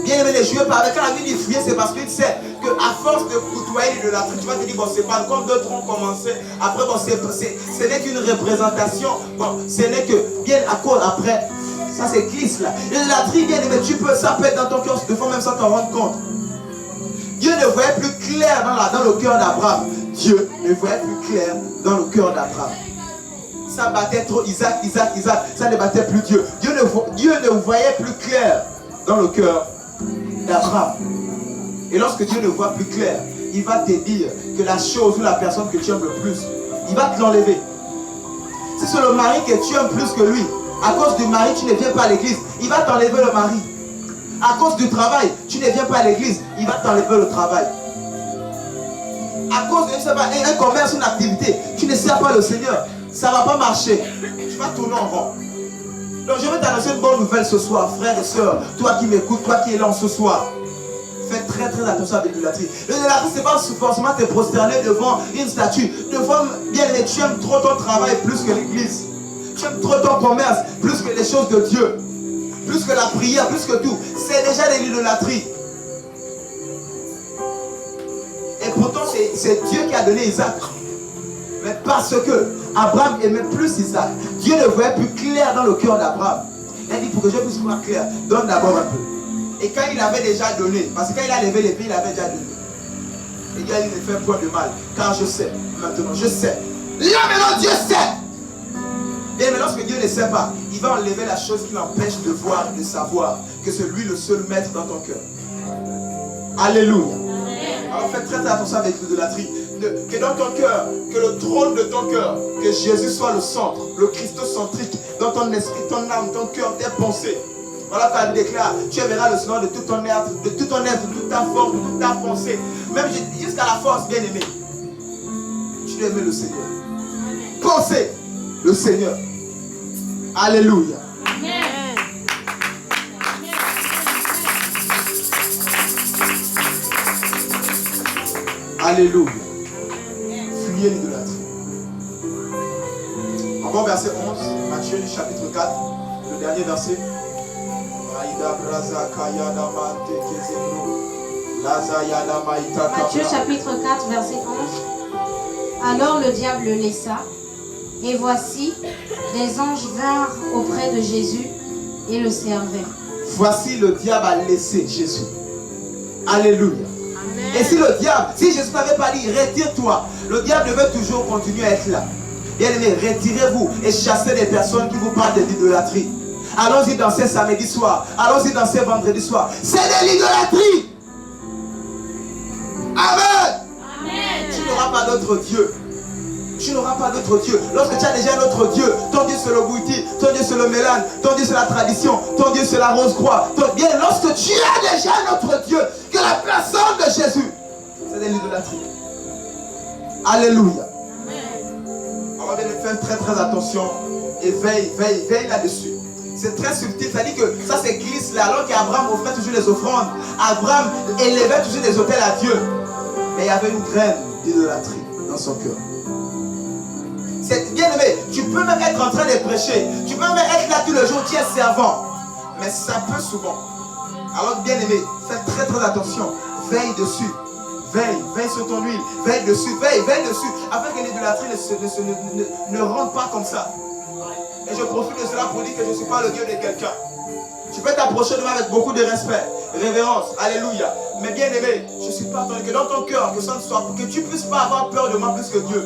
Bien aimé, ne jouez pas avec. Quand la Bible dit fuyez, c'est parce qu'il sait qu'à force de côtoyer l'idolâtrie, tu vas te dire, bon, c'est pas comme d'autres ont commencé. Après, bon, ce n'est qu'une représentation. Bon, ce n'est que, bien à cause, après, ça c'est glisse là. L'idolâtrie, bien aimé, ça peut être dans ton cœur, des fois même sans t'en rendre compte. Dieu ne voyait plus clair dans le cœur d'Abraham. Dieu ne voyait plus clair dans le cœur d'Abraham. Ça battait trop Isaac. Ça ne battait plus Dieu. Dieu ne voyait plus clair dans le cœur d'Abraham. Et lorsque Dieu ne voit plus clair, il va te dire que la chose ou la personne que tu aimes le plus, il va te l'enlever. Si c'est le mari que tu aimes plus que lui, à cause du mari, tu ne viens pas à l'église, il va t'enlever le mari. À cause du travail, tu ne viens pas à l'église, il va t'enlever le travail. À cause de un commerce, une activité, tu ne sers pas le Seigneur, ça ne va pas marcher. Tu vas tourner en rond. Donc je vais t'annoncer une bonne nouvelle ce soir, frères et sœurs. Toi qui m'écoutes, toi qui es là ce soir. Fais très très attention avec l'idolâtrie. L'idolâtrie, ce n'est pas forcément te prosterner devant une statue. Devant, bien aimé, tu aimes trop ton travail plus que l'église. Tu aimes trop ton commerce plus que les choses de Dieu. Plus que la prière, plus que tout. C'est déjà de l'idolâtrie. Et pourtant, c'est Dieu qui a donné Isaac. Mais parce que Abraham aimait plus Isaac, Dieu ne voyait plus clair dans le cœur d'Abraham. Il a dit, pour que je puisse voir clair, donne d'abord un peu. Et quand il avait déjà donné, parce que quand il a levé les pieds, il avait déjà donné. Et Dieu a dit, ne fais point de mal, car je sais, maintenant je sais. Là maintenant Dieu sait. Et mais lorsque Dieu ne sait pas, il va enlever la chose qui l'empêche de voir, de savoir que c'est lui le seul maître dans ton cœur. Alléluia. Alors fais très attention avec l'idolâtrie. Que dans ton cœur, que le trône de ton cœur, que Jésus soit le centre, le christocentrique, dans ton esprit, ton âme, ton cœur, tes pensées. Voilà quand elle déclare, tu aimeras le Seigneur de tout ton être, de toute ta force, de toute ta pensée, même jusqu'à la force, bien aimé. Tu dois aimer le Seigneur. Pensez le Seigneur. Alléluia. Amen. Alléluia. Fuyez l'idolâtrie. Encore verset 11, Matthieu chapitre 4, le dernier verset. Matthieu chapitre 4, verset 11. Alors le diable le laissa, et voici, des anges vinrent auprès de Jésus et le servaient. Voici le diable a laissé Jésus. Alléluia. Amen. Et si le diable, si Jésus n'avait pas dit retire-toi, le diable devait toujours continuer à être là. Bien aimé, retirez-vous et chassez les personnes qui vous parlent de l'idolâtrie. Allons-y danser samedi soir. Allons-y danser vendredi soir. C'est de l'idolâtrie. Amen. Amen. Tu n'auras pas d'autre Dieu. Tu n'auras pas d'autre Dieu. Lorsque tu as déjà un autre Dieu, ton Dieu c'est le Bouti, ton Dieu c'est le Mélane, ton Dieu c'est la tradition, ton Dieu c'est la Rose-Croix. Bien, lorsque tu as déjà un autre Dieu que la personne de Jésus, c'est de l'idolâtrie. Alléluia. On va bien faire très très attention et veille là-dessus. C'est très subtil, c'est-à-dire que ça c'est glisse là, alors qu'Abraham offrait toujours les offrandes. Abraham élevait toujours des autels à Dieu. Mais il y avait une graine d'idolâtrie dans son cœur. C'est bien aimé, tu peux même être en train de prêcher, tu peux même être là tout le jour, tu es servant. Mais ça peut souvent. Alors bien aimé, fais très très attention, veille dessus. Veille sur ton huile, veille dessus, veille dessus, afin que l'idolâtrie ne rentre pas comme ça. Et je profite de cela pour dire que je ne suis pas le Dieu de quelqu'un. Tu peux t'approcher de moi avec beaucoup de respect, révérence, alléluia. Mais bien aimé, je ne suis pas ton, que dans ton cœur, que ça ne soit, que tu ne puisses pas avoir peur de moi plus que Dieu.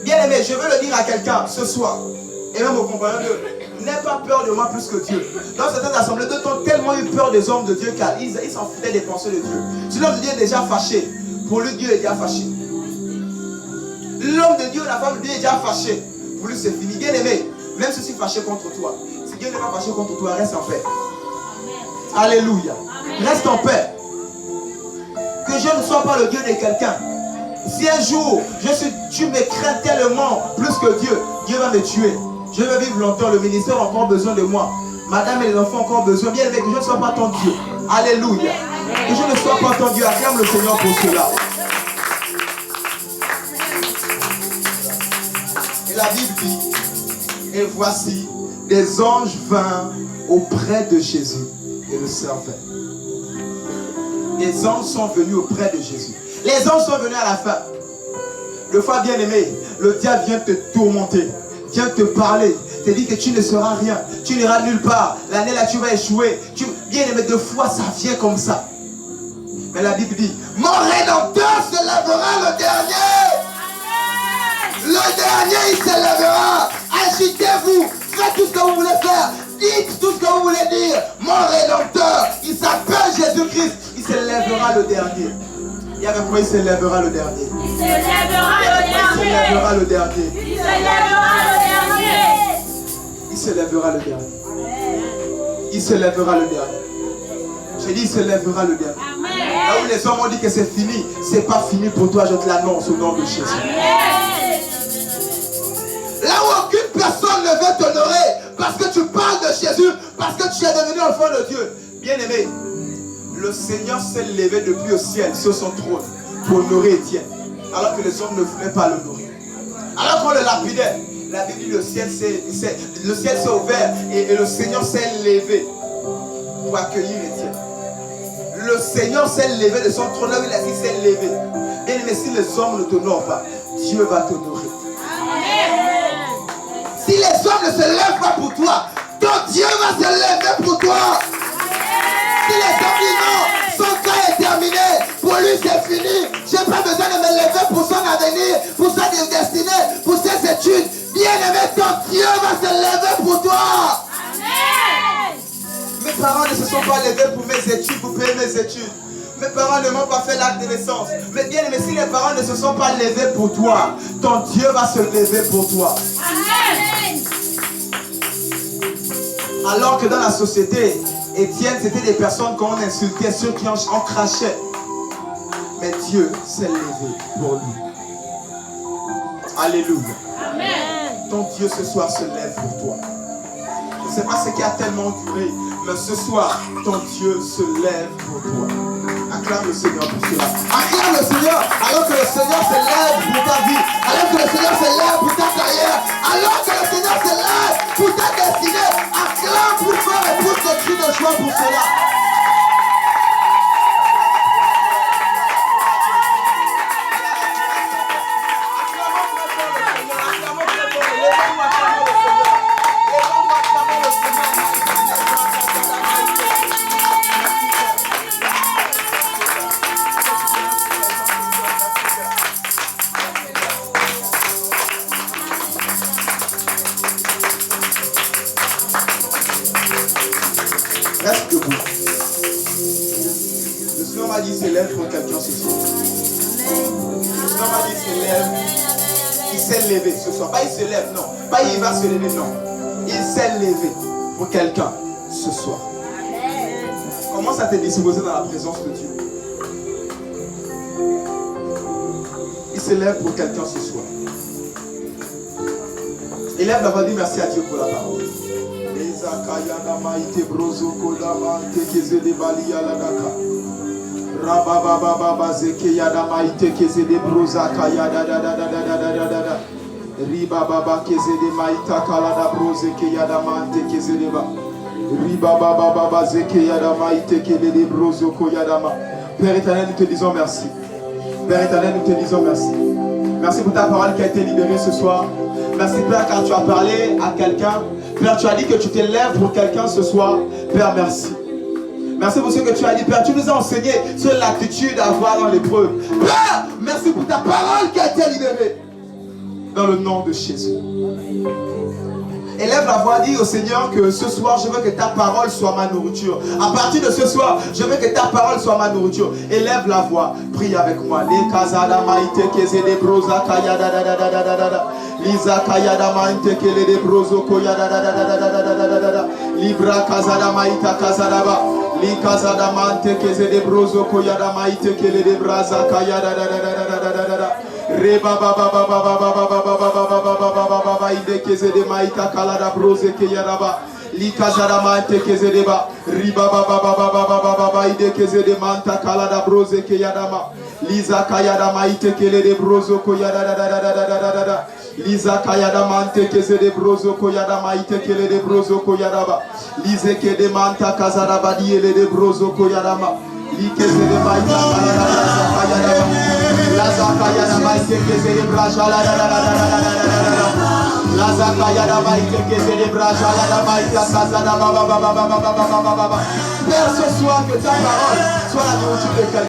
Bien aimé, je veux le dire à quelqu'un ce soir, et même aux compagnons de, n'aie pas peur de moi plus que Dieu. Dans certaines assemblées, d'autres ont tellement eu peur des hommes de Dieu car ils s'en foutaient des pensées de Dieu. Si l'homme de Dieu est déjà fâché, pour lui Dieu est déjà fâché. L'homme de Dieu, la femme de Dieu est déjà fâché. Pour lui c'est fini. Bien aimé, même si je suis fâché contre toi, si Dieu n'est pas fâché contre toi, reste en paix. Alléluia. Reste en paix. Que je ne sois pas le Dieu de quelqu'un. Si un jour tu me crains tellement plus que Dieu, Dieu va me tuer. Je vais vivre longtemps, le ministère a encore besoin de moi. Madame et les enfants ont encore besoin. Bien aimé, que je ne sois pas ton Dieu. Alléluia. Que je ne sois pas ton Dieu. Acclame le Seigneur pour cela. Et la Bible dit, et voici, des anges vinrent auprès de Jésus et le servaient. Les anges sont venus auprès de Jésus. Les anges sont venus à la fin. Le fois bien aimé, le diable vient te tourmenter, vient te parler, te dit que tu ne seras rien, tu n'iras nulle part. L'année là tu vas échouer. Bien aimé, deux fois ça vient comme ça. Mais la Bible dit, mon rédempteur se lèvera le dernier. Le dernier il se lèvera. Agitez-vous, faites tout ce que vous voulez faire, dites tout ce que vous voulez dire. Mon rédempteur, il s'appelle Jésus-Christ, il se lèvera le dernier. Il y a avec moi, il se lèvera le dernier. Il se lèvera le dernier. Il se lèvera le dernier. Il se lèvera le dernier. Il se lèvera le dernier. Il se lèvera le dernier. J'ai dit, il se lèvera le dernier. Amen. Là où les hommes ont dit que c'est fini, c'est pas fini pour toi, je te l'annonce au nom de Jésus. Amen. Là où aucune personne ne veut t'honorer, parce que tu parles de Jésus, parce que tu es devenu enfant de Dieu. Bien aimé, le Seigneur s'est levé depuis au ciel, sur son trône, pour honorer Étienne, alors que les hommes ne voulaient pas l'honorer. Alors qu'on le lapidait, la Bible dit le ciel s'est ouvert et le Seigneur s'est levé pour accueillir Étienne. Le Seigneur s'est levé de son trône, là où il a dit, s'est levé. Bien aimé, si les hommes ne t'honorent pas, Dieu va t'honorer. Si les hommes ne se lèvent pas pour toi, ton Dieu va se lever pour toi. Si les hommes disent non, son cas est terminé, pour lui c'est fini, je n'ai pas besoin de me lever pour son avenir, pour sa destinée, pour ses études. Bien aimé, ton Dieu va se lever pour toi. Amen. Mes parents ne se sont pas levés pour mes études, pour payer mes études. Mes parents ne m'ont pas fait l'acte de naissance. Mais bien aimé, si les parents ne se sont pas levés pour toi, ton Dieu va se lever pour toi. Amen. Alors que dans la société, Étienne, c'était des personnes qu'on insultait, ceux qui en crachaient. Mais Dieu s'est levé pour lui. Alléluia. Amen. Ton Dieu ce soir se lève pour toi. Je ne sais pas ce qui a tellement duré, mais ce soir, ton Dieu se lève pour toi. Acclame le Seigneur pour cela. Acclame le Seigneur alors que le Seigneur se lève pour ta vie, alors que le Seigneur se lève pour ta carrière, alors que le Seigneur se lève pour ta destinée. Acclame plus fort et pousse ton cri de joie pour cela. Reste debout. Le Seigneur m'a dit s'élève pour quelqu'un ce soir. Le Seigneur m'a dit s'élève. Il s'est levé ce soir. Pas il se lève, non. Pas il va se lever, non. Il s'est levé pour quelqu'un ce soir. Commence à te disposer dans la présence de Dieu. Il se lève pour quelqu'un ce soir. Élève la voix, dit merci à Dieu pour la parole. Père éternel, nous te disons merci. Père éternel, nous te disons merci. Merci pour ta parole qui a été libérée ce soir. Merci Père car tu as parlé à quelqu'un. Père, tu as dit que tu te lèves pour quelqu'un ce soir. Père, merci. Merci pour ce que tu as dit. Père, tu nous as enseigné sur l'attitude à avoir dans l'épreuve. Père, merci pour ta parole qui a été libérée. Dans le nom de Jésus. Élève la voix, dis au Seigneur que ce soir, je veux que ta parole soit ma nourriture. À partir de ce soir, je veux que ta parole soit ma nourriture. Élève la voix, prie avec moi. Lisa Kayada Mainte Kele de Brozo Koyada Libra Kazada Maita Kazadaba Li Kazada Mante Keze de Brozo Koyada Maite Kele de Braza Kayada Reba Baba Baba Baba Baba Baba Ide Keze de Maita Kalada Broze Kayadaba Li Kazada Mante Keze de Ba Riba Baba Baba Baba Ide Keze de Manta Kalada Broze Kayadama Lisa Kayada Maite Kele de Brozo Koyada Lisa Kayada Mante Keze de Brozo Koyada Maite Kele de Brozo Koyadaba Lise Kede Manta Kazada Badiele de Brozo Koyadama Li Keze de Maita Kayada Laza Kayada Maite Keze de Braja Laza Kayada Maite Keze de Braja Maita Kazada Baba Père, ce soir que ta parole soit la nourriture de quelqu'un.